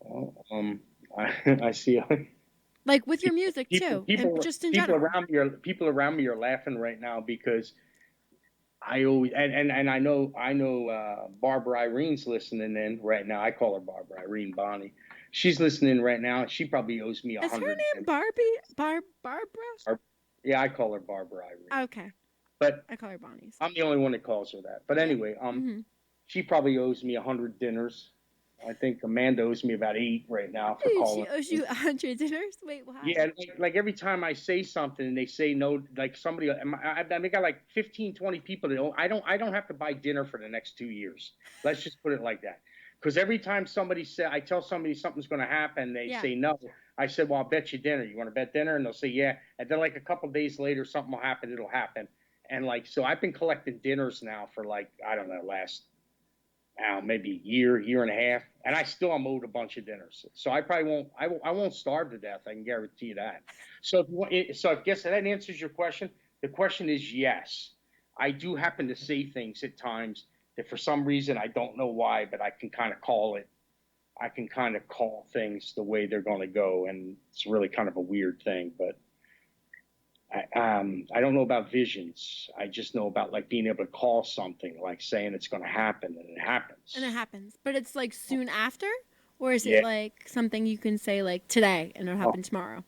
Well, I see. Like with your people, music people, too, and people, just in people general. around me are people around me are laughing right now because I always and I know Barbara Irene's listening in right now. I call her Barbara Irene Bonnie. She's listening right now. She probably owes me a Is her hundred. name Barbie? Barbara? Yeah, I call her Barbara Irene, Okay, but I call her Bonnie's. I'm the only one that calls her that. But Yeah. anyway, Mm-hmm. she probably owes me 100 dinners. I think Amanda owes me about 8 right now for She calling. owes you 100 dinners. Wait, why? Yeah, like every time I say something and they say no, like somebody, I got like 15, 20 people that I don't have to buy dinner for the next 2 years. Let's just put it like that. Because every time I tell somebody something's going to happen, they Yeah. say no. I said, well, I'll bet you dinner. You want to bet dinner? And they'll say, yeah. And then like a couple of days later, something will happen. It'll happen. And like, so I've been collecting dinners now for like, I don't know, maybe a year and a half, and I still am owed a bunch of dinners. So I probably won't. I won't starve to death. I can guarantee you that. So so I guess that answers your question. The question is yes. I do happen to say things at times that for some reason I don't know why, but I can kind of call it. I can kind of call things the way they're going to go, and it's really kind of a weird thing. But I don't know about visions. I just know about like being able to call something, like saying it's going to happen, and it happens. And it happens. But it's like soon after? Or is it Yeah. like something you can say like today and it'll happen tomorrow?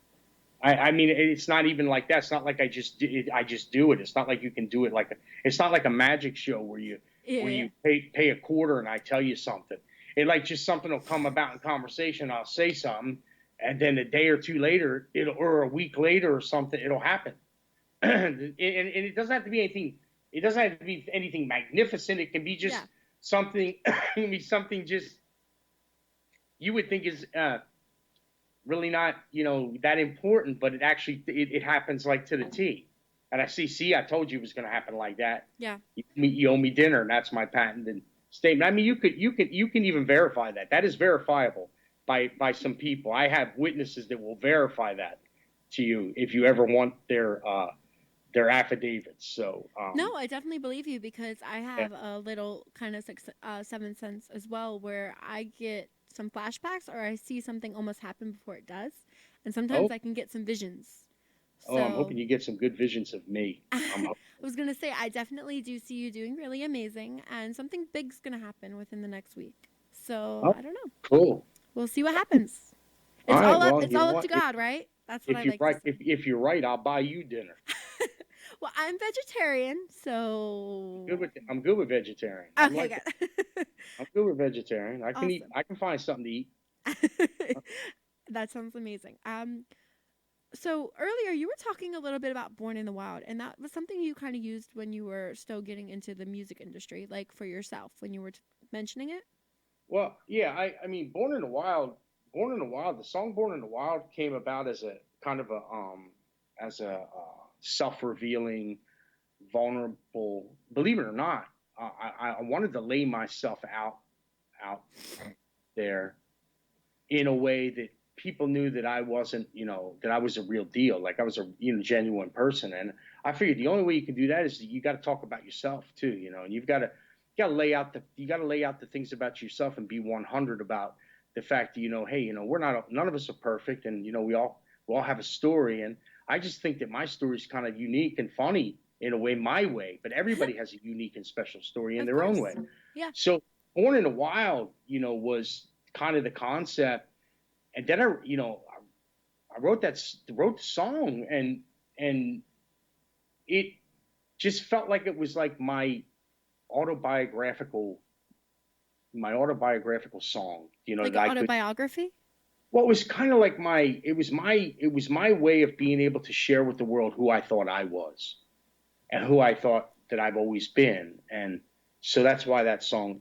I mean, it's not even like that. It's not like I just do it. It's not like you can do it like it's not like a magic show where you Yeah. pay a quarter and I tell you something. It like just something will come about in conversation. I'll say something, and then a day or two later, or a week later or something, it'll happen. And it doesn't have to be anything. It doesn't have to be anything magnificent. It can be just Yeah. something. It can be something just you would think is really not, that important, but it actually it happens like to the T. And I see, I told you it was going to happen like that. Yeah. You owe me dinner, and that's my patented statement. I mean, you can even verify that. That is verifiable by some people. I have witnesses that will verify that to you if you ever want their affidavits. So No, I definitely believe you because I yeah. have a little kind of seventh sense as well where I get some flashbacks or I see something almost happen before it does. And sometimes Oh, I can get some visions. I'm So hoping you get some good visions of me. I'm I hoping. was going to say, I definitely do see you doing really amazing and something big's going to happen within the next week. So Oh, I don't know. cool. We'll see what happens. All right. Well, It's you all know up what? to God, right? That's what I If you're like to right, say. if you're right, I'll buy you dinner. Well, I'm vegetarian, so I'm good with vegetarian. okay, good. I'm good with vegetarian. I can eat. Awesome. I can find something to eat. That sounds amazing. So earlier you were talking a little bit about Born in the Wild, and that was something you kind of used when you were still getting into the music industry, like for yourself when you were mentioning it. Well, yeah. I mean, Born in the Wild. The song Born in the Wild came about as a kind of self-revealing, vulnerable. Believe it or not, I wanted to lay myself out there in a way that people knew that I wasn't, that I was a real deal, like I was a genuine person. And I figured the only way you can do that is that you got to talk about yourself too, and you got to lay out the things about yourself and be 100 about the fact that hey, we're not none of us are perfect, and we all have a story, and I just think that my story is kind of unique and funny in a way, my way, but everybody has a unique and special story in Of their own course. way. Yeah. So Born in the Wild, was kind of the concept, and then I wrote the song, and it just felt like it was like autobiographical my autobiographical song, Like that an I could. autobiography? Well, it was kind of like it was my way of being able to share with the world who I thought I was and who I thought that I've always been, and so that's why that song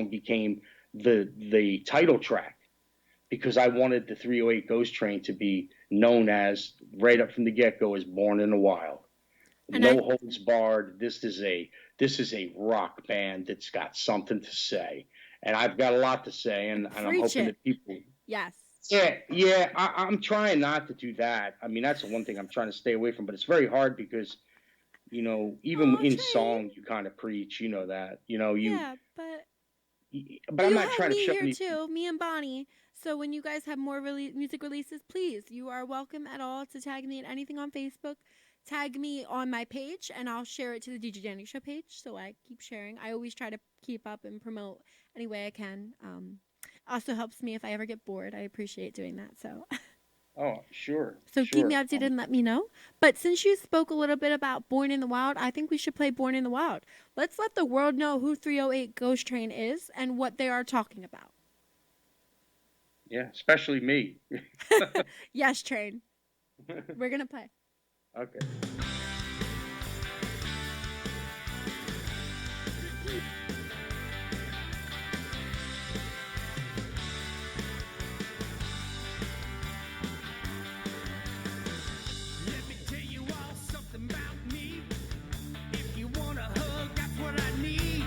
became the title track, because I wanted the 308 Ghost Train to be known as, right up from the get go, as Born in the Wild. And I No holds barred. This is a rock band that's got something to say, and I've got a lot to say, and I'm preach hoping it. that people. Yes. Yeah. I'm trying not to do that. I mean, that's the one thing I'm trying to stay away from, but it's very hard because even Oh, in Trey. song, you kind of preach, that, Yeah, but but I'm you not have trying to me shove here any. too, me and Bonnie. So when you guys have more music releases, please, you are welcome at all to tag me in anything on Facebook. Tag me on my page, and I'll share it to the DJ Danny Show page. So I keep sharing. I always try to keep up and promote any way I can. Also helps me if I ever get bored. I appreciate doing that. So. Oh, sure, So keep me sure. updated and let me know. But since you spoke a little bit about Born in the Wild, I think we should play Born in the Wild. Let's let the world know who 308 Ghost Train is and what they are talking about. Yeah, especially me. Yes, Train. We're going to play. Okay. Let me tell you all something about me. If you want a hug, that's what I need.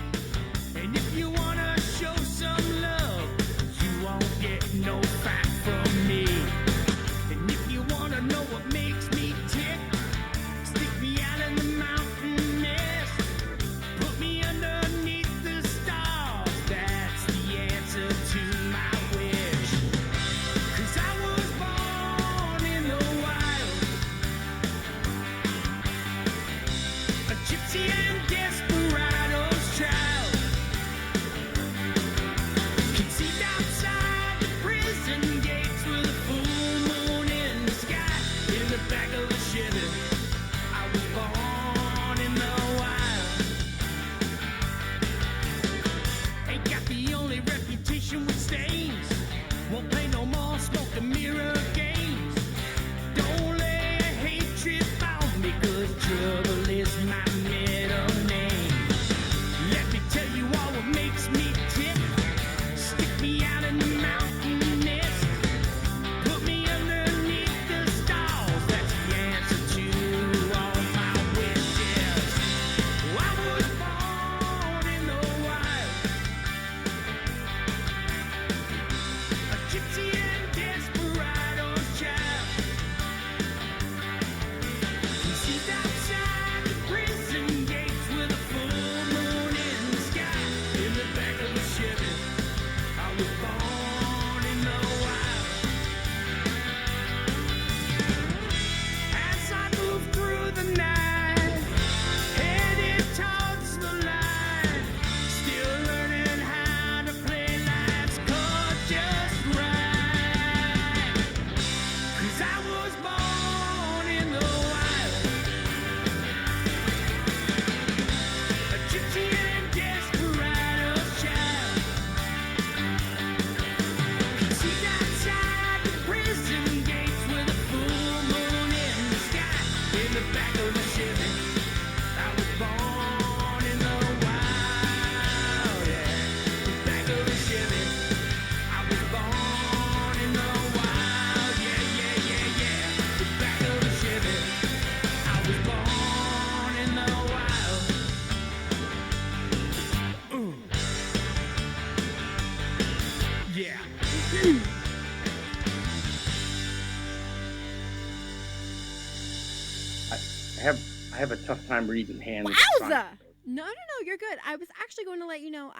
I have a tough time reading hand. Wowza! No, you're good. I was actually going to let you know,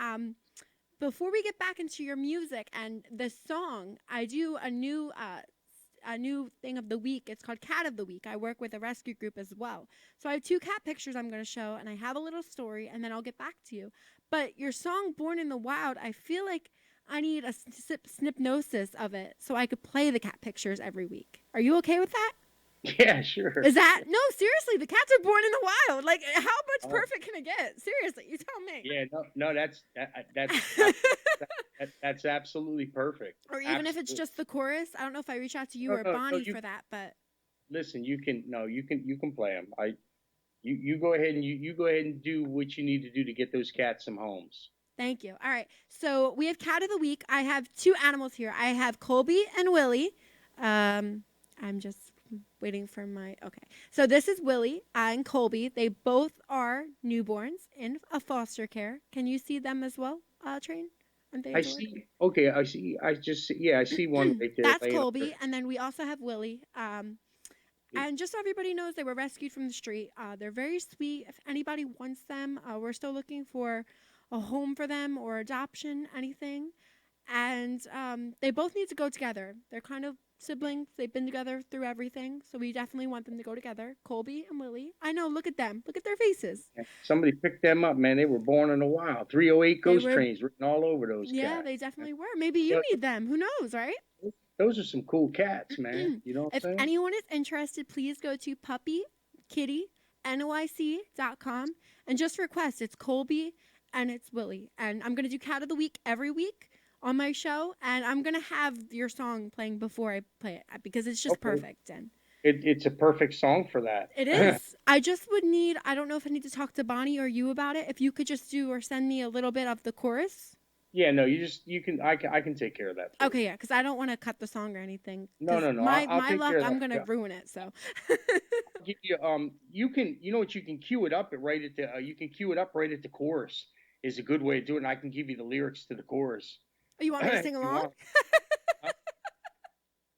before we get back into your music and the song, I do a new thing of the week. It's called Cat of the Week. I work with a rescue group as well. So I have 2 cat pictures I'm going to show, and I have a little story, and then I'll get back to you. But your song, Born in the Wild, I feel like I need a snipnosis of it so I could play the cat pictures every week. Are you okay with that? Yeah, sure. Is that no? Seriously, the cats are born in the wild. Like, how much perfect can it get? Seriously, you tell me. Yeah, no, that's absolutely perfect. Or even if it's just the chorus. I don't know if I reach out to you or Bonnie for that, but listen, you can play them. You go ahead and you go ahead and do what you need to do to get those cats some homes. Thank you. All right, so we have Cat of the Week. I have 2 animals here. I have Colby and Willie. I'm just waiting for my okay. So this is Willie and Colby. They both are newborns in a foster care. Can you see them as well, Train? I see. Okay, I see. I see one right there. That's Colby, and then we also have Willie. And just so everybody knows, they were rescued from the street. They're very sweet. If anybody wants them, we're still looking for a home for them or adoption, anything. And they both need to go together. They're kind of siblings. They've been together through everything. So we definitely want them to go together. Colby and Willie. I know. Look at them. Look at their faces. Somebody picked them up, man. They were born in the wild. 308 ghost trains written all over those cats. Yeah, they definitely were. Maybe you need them. Who knows, right? Those are some cool cats, man. You know what I'm saying? If anyone is interested, please go to puppykittynyc.com and just request. It's Colby and it's Willie. And I'm going to do Cat of the Week every week on my show, and I'm going to have your song playing before I play it because it's just perfect. And it's a perfect song for that. It is. I just would need, I don't know if I need to talk to Bonnie or you about it. If you could just do or send me a little bit of the chorus. Yeah, no, I can take care of that. Okay, yeah, because I don't want to cut the song or anything. No. My luck, I'm going to ruin it, so. I'll give you can, you know what, you can cue it up right at the, you can cue it up right at the chorus is a good way to do it, and I can give you the lyrics to the chorus. Oh, you want me to sing along?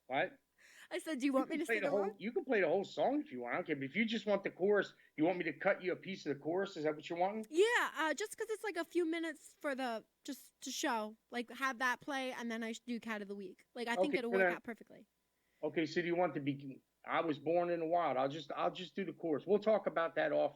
What? I said, do you want me to sing along? You can play the whole song if you want. Okay, but if you just want the chorus, you want me to cut you a piece of the chorus? Is that what you're wanting? Yeah, just because it's like a few minutes for just to show, like have that play, and then I should do Cat of the Week. Like I think it'll work out perfectly. Okay, so do you want to be? I was born in the wild. I'll just do the chorus. We'll talk about that off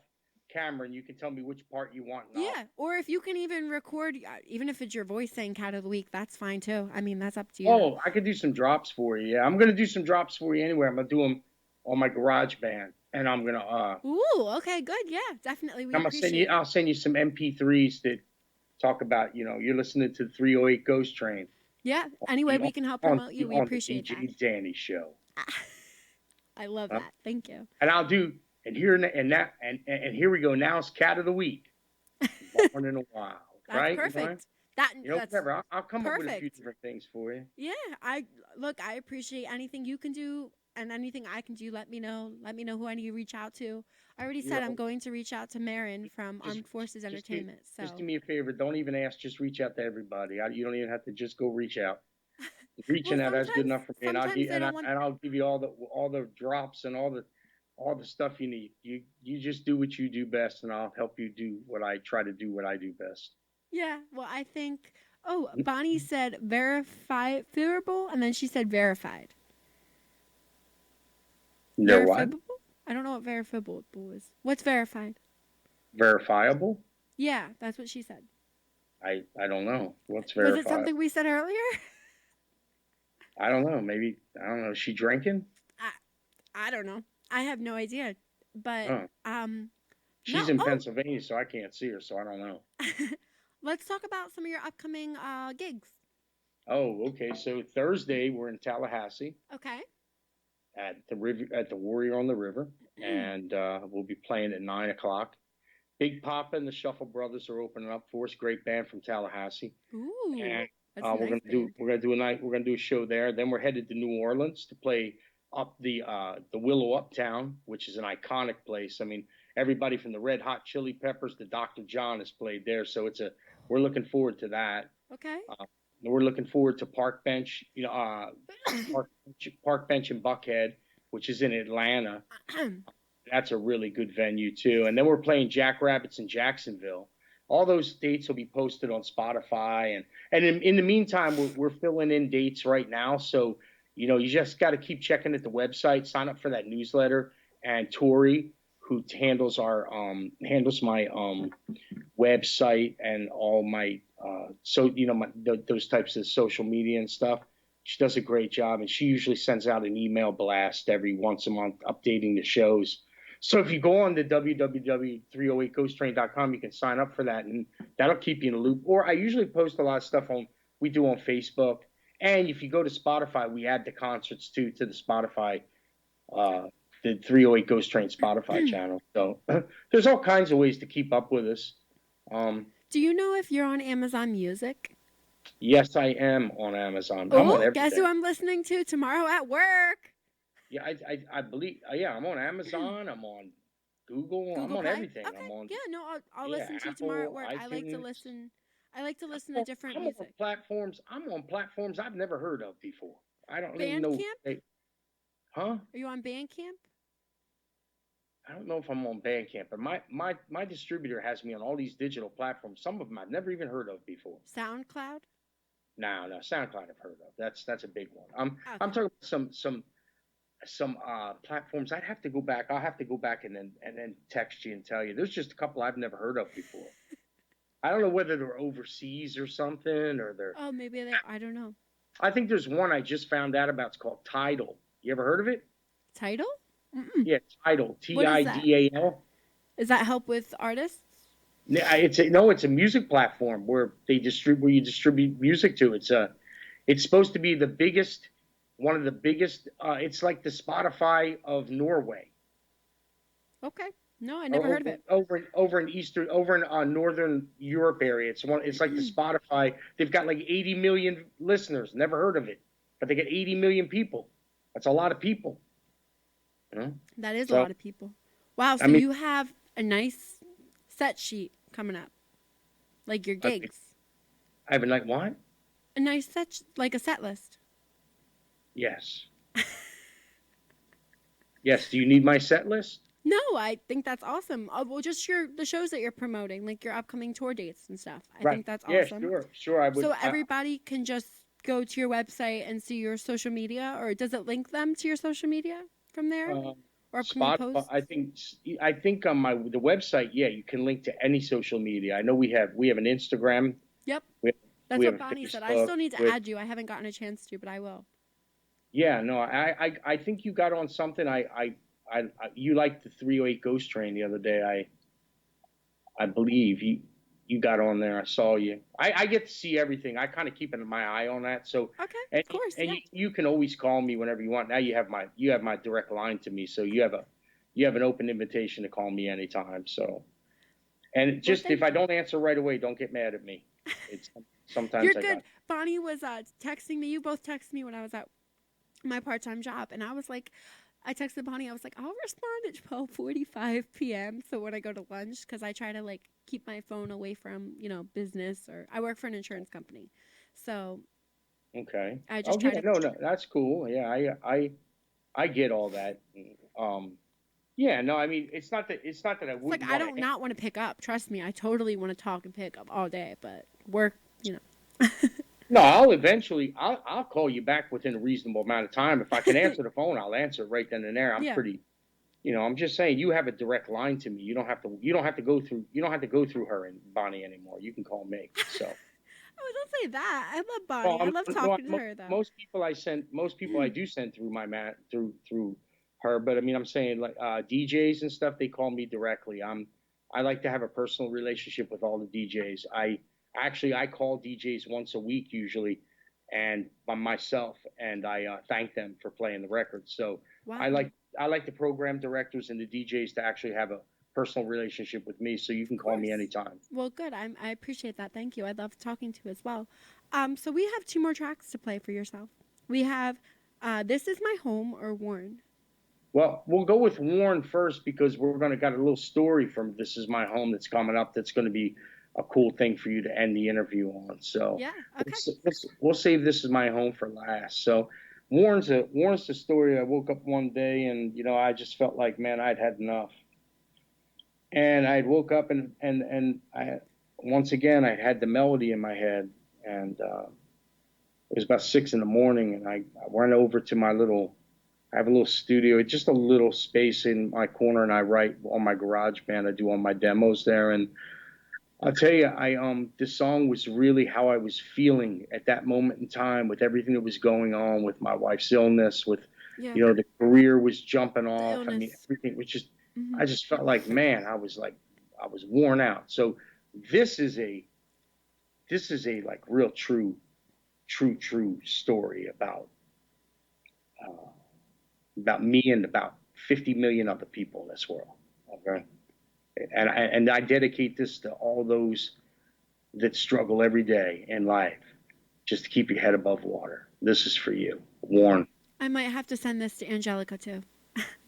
camera, and you can tell me which part you want. Yeah, or if you can even record, even if it's your voice saying Cat of the Week, that's fine too. I mean, that's up to you. Oh, I could do some drops for you. Yeah, I'm gonna do some drops for you anyway. I'm gonna do them on my garage band, and I'm gonna. Ooh, okay, good. Yeah, definitely. I'll send you some MP3s that talk about, you're listening to the 308 Ghost Train. Yeah. Anyway, we can help promote you. We appreciate the DJ DANI show. I love that. Thank you. And I'll do. And here here we go. Now it's Cat of the Week. Born in a Wild. That's right? perfect. That's whatever. I'll come up with a few different things for you. Yeah. I appreciate anything you can do and anything I can do. Let me know. Let me know who I need to reach out to. I already said I'm going to reach out to Marin from Armed Forces Entertainment. Just do me a favor. Don't even ask. Just reach out to everybody. You don't even have to just go reach out. Reaching out, that's good enough for me. And I'll give you all the drops and all the stuff you need. You just do what you do best, and I'll help you do what I try to do what I do best. Yeah, well, I think. Oh, Bonnie said verifiable, and then she said verified. No, what? I don't know what verifiable is. What's verified? Verifiable? Yeah, that's what she said. I don't know. What's verified? Was it something we said earlier? I don't know. Maybe, I don't know. Is she drinking? I don't know. I have no idea. But she's in Pennsylvania, so I can't see her, so I don't know. Let's talk about some of your upcoming gigs. Oh, okay. So Thursday we're in Tallahassee. Okay. At the Warrior on the River, and we'll be playing at 9:00. Big Papa and the Shuffle Brothers are opening up for us. Great band from Tallahassee. Ooh, and we're gonna do a show there. Then we're headed to New Orleans to play up the Willow Uptown, which is an iconic place. I mean, everybody from the Red Hot Chili Peppers to Dr. John has played there, so we're looking forward to that. Okay. We're looking forward to Park Bench, Park Bench in Buckhead, which is in Atlanta. that's a really good venue too. And then we're playing Jackrabbits in Jacksonville. All those dates will be posted on Spotify, and in the meantime, we're filling in dates right now. So you just got to keep checking at the website, sign up for that newsletter, and Tori, who handles my website and all my those types of social media and stuff. She does a great job, and she usually sends out an email blast every once a month updating the shows. So if you go on to www.308ghosttrain.com, you can sign up for that, and that'll keep you in the loop. Or I usually post a lot of stuff we do on Facebook, and if you go to Spotify, we add the concerts to the Spotify, the 308 Ghost Train Spotify channel. So there's all kinds of ways to keep up with us. Do you know if you're on Amazon Music? Yes, I am on Amazon. I'm on Oh, everything. guess who I'm listening to tomorrow at work? Yeah, I believe. Yeah, I'm on Amazon. I'm on Google. I'm on Play? everything. Okay. I'm on. Yeah, no, I'll Yeah, listen to you tomorrow at Apple, work. I like to iTunes. listen. I like to listen to different I'm on music. platforms. I'm on platforms I've never heard of before. I don't even know. Bandcamp? Huh? Are you on Bandcamp? I don't know if I'm on Bandcamp, but my distributor has me on all these digital platforms. Some of them I've never even heard of before. SoundCloud? No, SoundCloud I've heard of. That's a big one. Okay. I'm talking about some platforms. I'll have to go back and then text you and tell you. There's just a couple I've never heard of before. I don't know whether they're overseas or something, or they're. Oh, maybe they. I don't know. I think there's one I just found out about. It's called Tidal. You ever heard of it? Tidal? Yeah, Tidal. What is Tidal. Is that help with artists? It's a music platform where you distribute music to. It's supposed to be one of the biggest. It's like the Spotify of Norway. Okay. No, I never heard of it. Over in Northern Europe area. It's like the Spotify. They've got like 80 million listeners. Never heard of it, but they get 80 million people. That's a lot of people. That is a lot of people. Wow. So you have a nice set sheet coming up, like your gigs. I have a like what? A nice set, like a set list. Yes. Yes. Do you need my set list? No, I think that's awesome. Well, just the shows that you're promoting, like your upcoming tour dates and stuff. I think that's awesome. Yeah, sure. I would. So everybody can just go to your website and see your social media, or does it link them to your social media from there? Or Spotify, I think on the website, yeah, you can link to any social media. I know we have an Instagram. Yep. That's what Bonnie said. I still need to add you. I haven't gotten a chance to, but I will. Yeah, no, I think you got on something. You liked the 308 Ghost Train the other day. I believe you got on there. I saw you. I get to see everything. I kind of keep my eye on that. So okay, of course. And you can always call me whenever you want. Now you have my direct line to me, so you have an open invitation to call me anytime. So, and just if I don't answer right away, don't get mad at me. It's sometimes you're good. Bonnie was texting me. You both texted me when I was at my part-time job, and I was like. I texted Bonnie. I was like, I'll respond at 12:45 p.m. So when I go to lunch, because I try to like keep my phone away from business, or I work for an insurance company, so okay. I just try to. No, that's cool. Yeah, I get all that. Yeah, no, I mean it's not that I wouldn't. Like I don't not want to pick up. Trust me, I totally want to talk and pick up all day, but work, No, I'll call you back within a reasonable amount of time. If I can answer the phone, I'll answer right then and there. I'm just saying you have a direct line to me. You don't have to go through her and Bonnie anymore. You can call me. So. Oh, don't say that. I love Bonnie. I love talking to her though. Most people I do send through through her, but I mean I'm saying like DJs and stuff, they call me directly. I like to have a personal relationship with all the DJs. I call DJs once a week usually, and by myself, and I thank them for playing the records. So wow. I like the program directors and the DJs to actually have a personal relationship with me. So you can call me anytime. Well, good. I appreciate that. Thank you. I love talking to you as well. So we have 2 more tracks to play for yourself. We have "This Is My Home" or "Worn." Well, we'll go with "Worn" first because we're got a little story from "This Is My Home" that's coming up. That's going to be a cool thing for you to end the interview on. So yeah, okay. We'll save "This Is My Home" for last. So Warren's the story. I woke up one day and I just felt like, man, I'd had enough. And I woke up and I once again I had the melody in my head, and it was about 6 in the morning, and I went over to I have a little studio, just a little space in my corner, and I write on my garage band. I do all my demos there, and I'll tell you, this song was really how I was feeling at that moment in time, with everything that was going on with my wife's illness, with Yeah. the career was jumping off. I mean, illness. everything was just. Mhm. I just felt like, man, I was worn out. So this is a like real true story about me and about 50 million other people in this world. Okay. And I dedicate this to all those that struggle every day in life just to keep your head above water. This is for you, Warren. I might have to send this to Angelica too.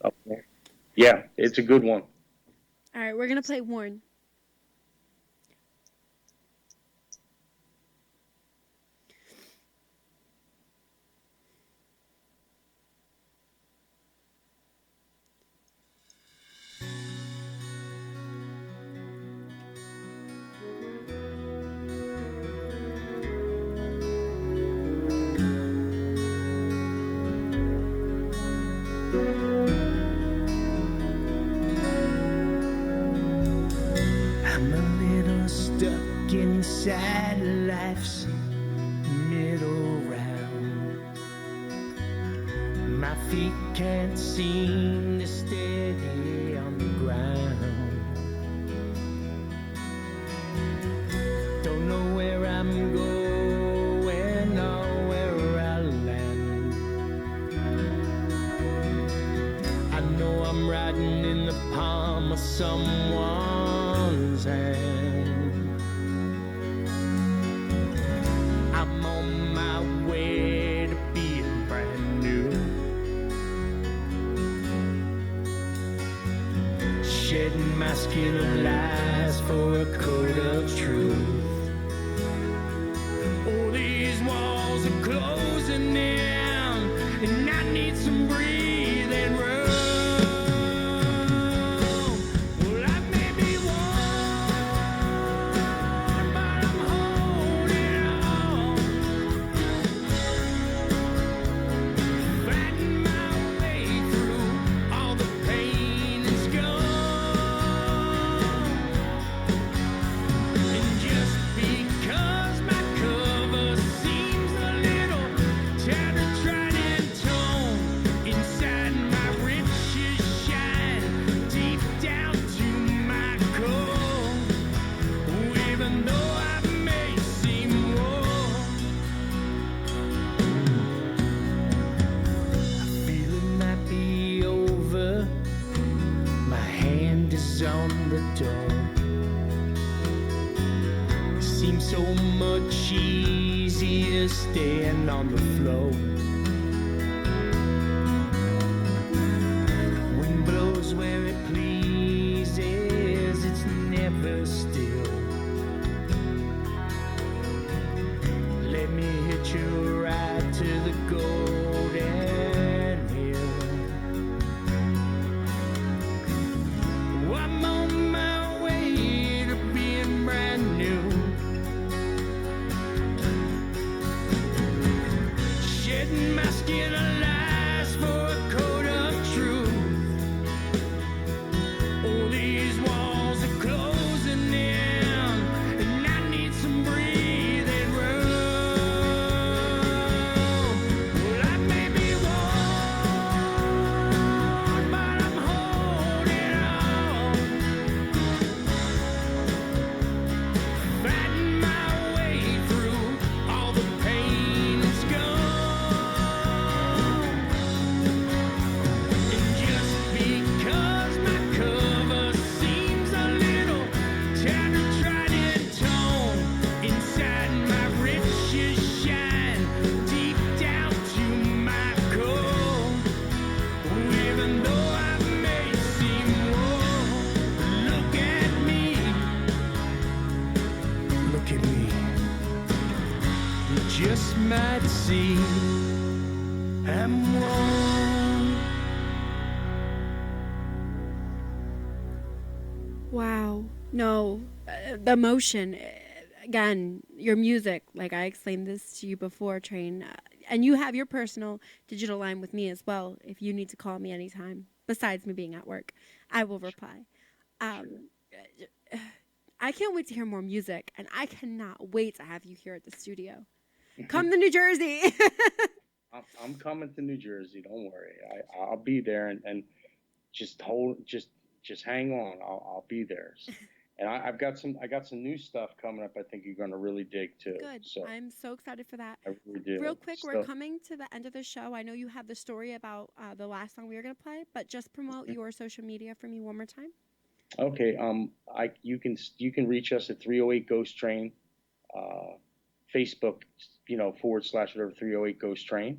Okay. Yeah, it's a good one. All right, we're gonna play Warren. I'm a little stuck inside life's middle round. My feet can't seem to steady on the ground. Don't know where I'm going or where I'll land. I know I'm riding in the palm of someone's hand. I'm on my way to being brand new. Shedding my skin of lies for a coat of truth. All these walls are closing in, and I need some breathing room. Well, I may be worn, but I'm holding on. Fighting my way through all the pain is gone. And just because my cover seems a little tattered, tried and torn, inside my riches shine deep down to my core. Even though I may seem worn, I feel it might be over. My hand is on the door. Seems so much easier staying on the floor. Wind blows where it pleases, it's never still. Let me hitch a ride to the golden hill. I'm on my way to being brand new. Shedding my skin of lies for a coat of truth. All these walls are closing in, and I need some breathing room. Well, I may be worn, but I'm holding on. Fighting my way through all the pain is gone. And just because my cover seems a little tattered, tried and torn, inside my riches shine deep down to my core. Even though I may seem worn, look at me. Look at me. You just might see am one. Wow. No, the emotion. Again, your music, like I explained this to you before, Train, and you have your personal digital line with me as well. If you need to call me anytime, besides me being at work, I will reply. Um, I can't wait to hear more music, and I cannot wait to have you here at the studio. Come to New Jersey. I'm coming to New Jersey. Don't worry. I'll be there, and just hang on. I'll be there. And I got some new stuff coming up. I think you're gonna really dig too. Good. So I'm so excited for that. I really do. Real quick, we're So, coming to the end of the show. I know you have the story about the last song we were going to play, but just promote your social media for me one more time. okay. You can reach us at 308 Ghost Train, Facebook, / whatever 308 Ghost Train.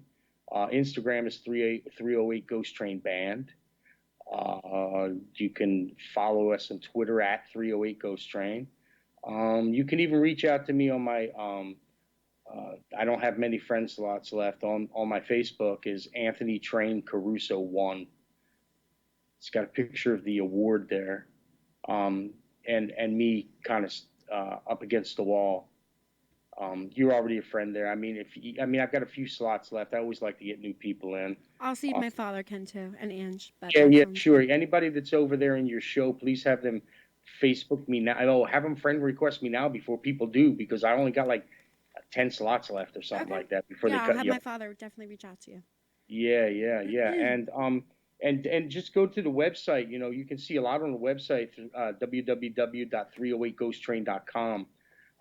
Instagram is 308 Ghost Train Band. You can follow us on Twitter at 308 Ghost Train. You can even reach out to me on my. I don't have many friend slots left on my Facebook. Is Anthony Train Caruso 1. It's got a picture of the award there, and me kind of up against the wall. You're already a friend there. I mean, I've got a few slots left. I always like to get new people in. I'll see if my father can too, and Ange. But Yeah, sure. Anybody that's over there in your show, please have them Facebook me now. Oh, have them friend request me now before people do, because I only got like 10 slots left or something like that before they I'll cut have you my off. father definitely reach out to you. Yeah. And just go to the website. You can see a lot on the website, www.308ghosttrain.com.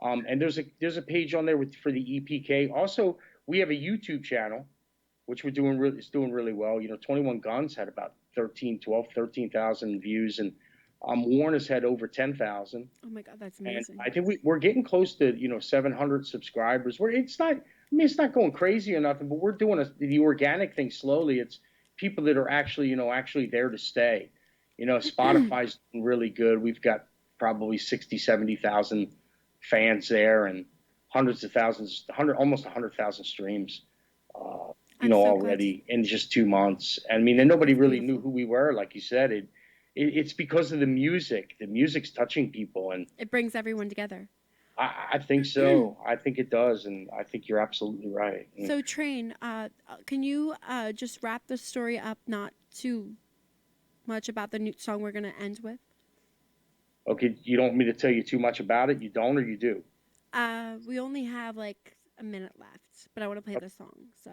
And there's a page on there for the EPK. Also, we have a YouTube channel, which it's doing really well. 21 Guns had about 13,000 views, and Warren has had over 10,000. Oh my God, that's And amazing. I think we're getting close to 700 subscribers. It's not going crazy or nothing, but we're doing the organic thing slowly. It's people that are actually there to stay. Spotify's doing really good. We've got probably 60,000-70,000 fans there, and hundreds of thousands, almost 100,000 streams. Already in just 2 months. I mean, and nobody really knew who we were. Like you said, it's because of the music. The music's touching people, and it brings everyone together. I think so. I think it does, and I think you're absolutely right. So, Train, can you just wrap the story up? Not too much about the new song we're going to end with. Okay, you don't want me to tell you too much about it? You don't, or you do? We only have like a minute left, but I want to play the song. So.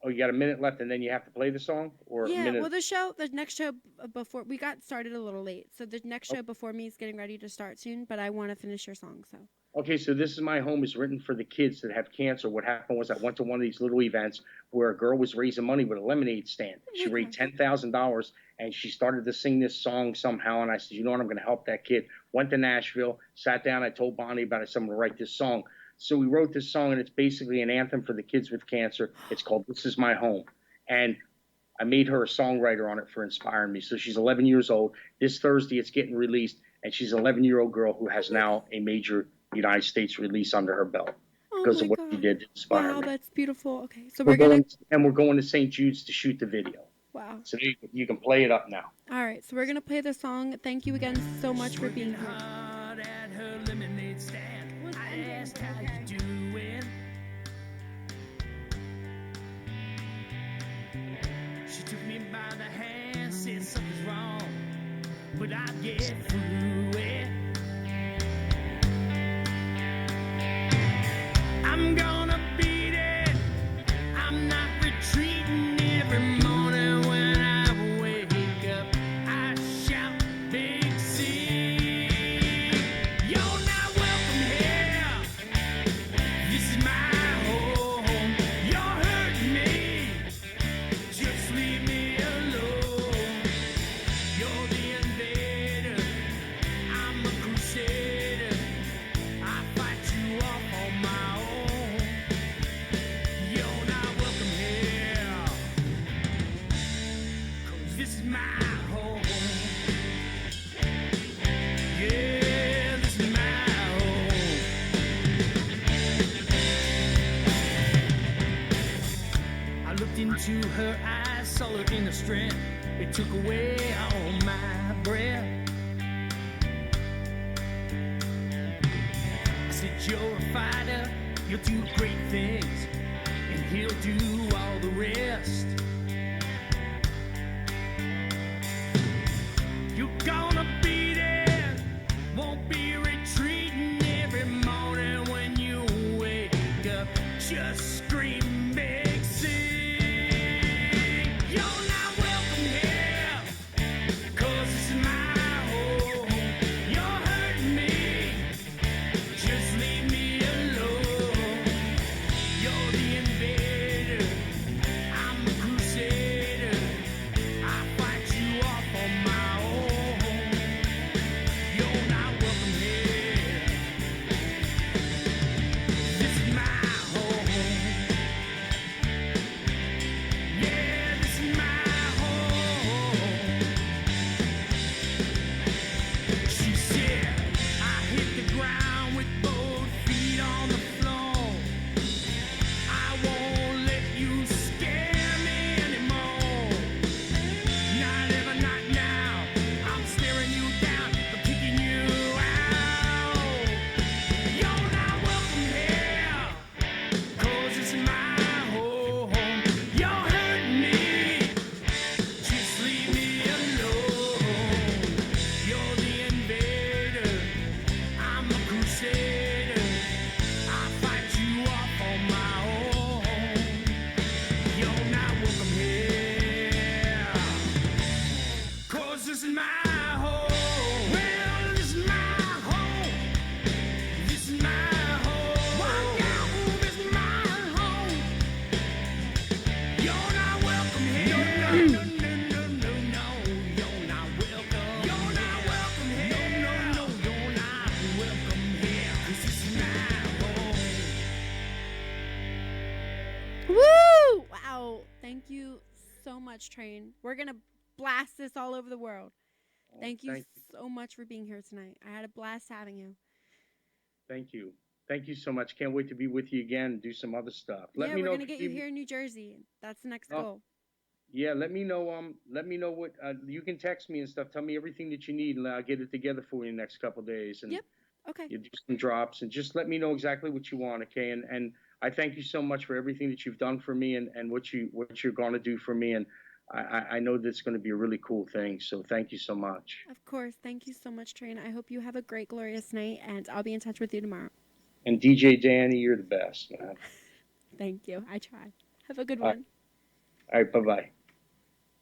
Oh, you got a minute left, and then you have to play the song, or yeah. a minute? Well, the next show before we got started a little late, so the next show before me is getting ready to start soon. But I want to finish your song, so. Okay, so This Is My Home is written for the kids that have cancer. What happened was I went to one of these little events where a girl was raising money with a lemonade stand. She raised $10,000, and she started to sing this song somehow. And I said, you know what, I'm going to help that kid. Went to Nashville, sat down. I told Bonnie about it. So I'm going to write this song. So we wrote this song, and it's basically an anthem for the kids with cancer. It's called This Is My Home. And I made her a songwriter on it for inspiring me. So she's 11 years old. This Thursday, it's getting released, and she's an 11-year-old girl who has now a major United States release under her belt because of what she did to inspire me. Wow, that's beautiful. Okay, so we're going to St. Jude's to shoot the video. Wow. So you can play it up now. All right, so we're going to play the song. Thank you again so much for being here. At her lemonade stand. I asked how you doing. She took me by the hand, said something's wrong, but I'll get through it. I'm gonna beat it. I'm not retreating. Every morning when I wake up, I shout big C. You're not welcome here. This is my home. You're hurting me. Just leave me alone. You're the invader. strength. It took away all my breath. I said, you're a fighter, you'll do great things, and he'll do all the rest. You're gonna be there, won't be retreating every morning when you wake up. Just scream big, sing. You're not welcome here, 'cause it's my home. You're hurting me, just leave me alone. You're the invader, I'm the crusader. I fight you off on my own. You're not welcome here. This is my home. Yeah, this is my home. She said, I hit the ground with both feet on the floor. I won't let you scare me anymore. Not ever, not now. I'm staring you down, I'm kicking you out. You're not welcome here, 'cause it's my home. You're hurting me, just leave me alone. You're the invader, I'm the crusader. I fight you off on my own. You're not welcome here, 'cause this is my home. Well, this is my home. This is my home. Well, yeah, this is my home. You're not welcome here. No, no, no, no, no. You're not welcome. You're not welcome here. No, no, no, you're not welcome here. 'Cause this is my home. Woo! Wow. Thank you so much, Train. We're going to blast this all over the world. Thank you so much for being here tonight. I had a blast having you. Thank you. Thank you so much. Can't wait to be with you again and do some other stuff. Let Yeah, me we're know going to if get you here in New Jersey. That's the next Oh. goal. Yeah, let me know. Let me know what you can text me and stuff. Tell me everything that you need, and I'll get it together for you in the next couple of days. And Yep. Okay. you do some drops, and just let me know exactly what you want, okay? And I thank you so much for everything that you've done for me, and what you're going to do for me. And I know that's going to be a really cool thing. So thank you so much. Of course. Thank you so much, Train. I hope you have a great, glorious night, and I'll be in touch with you tomorrow. And DJ Danny, you're the best, man. Thank you. I try. Have a good All right. one. All right, bye bye.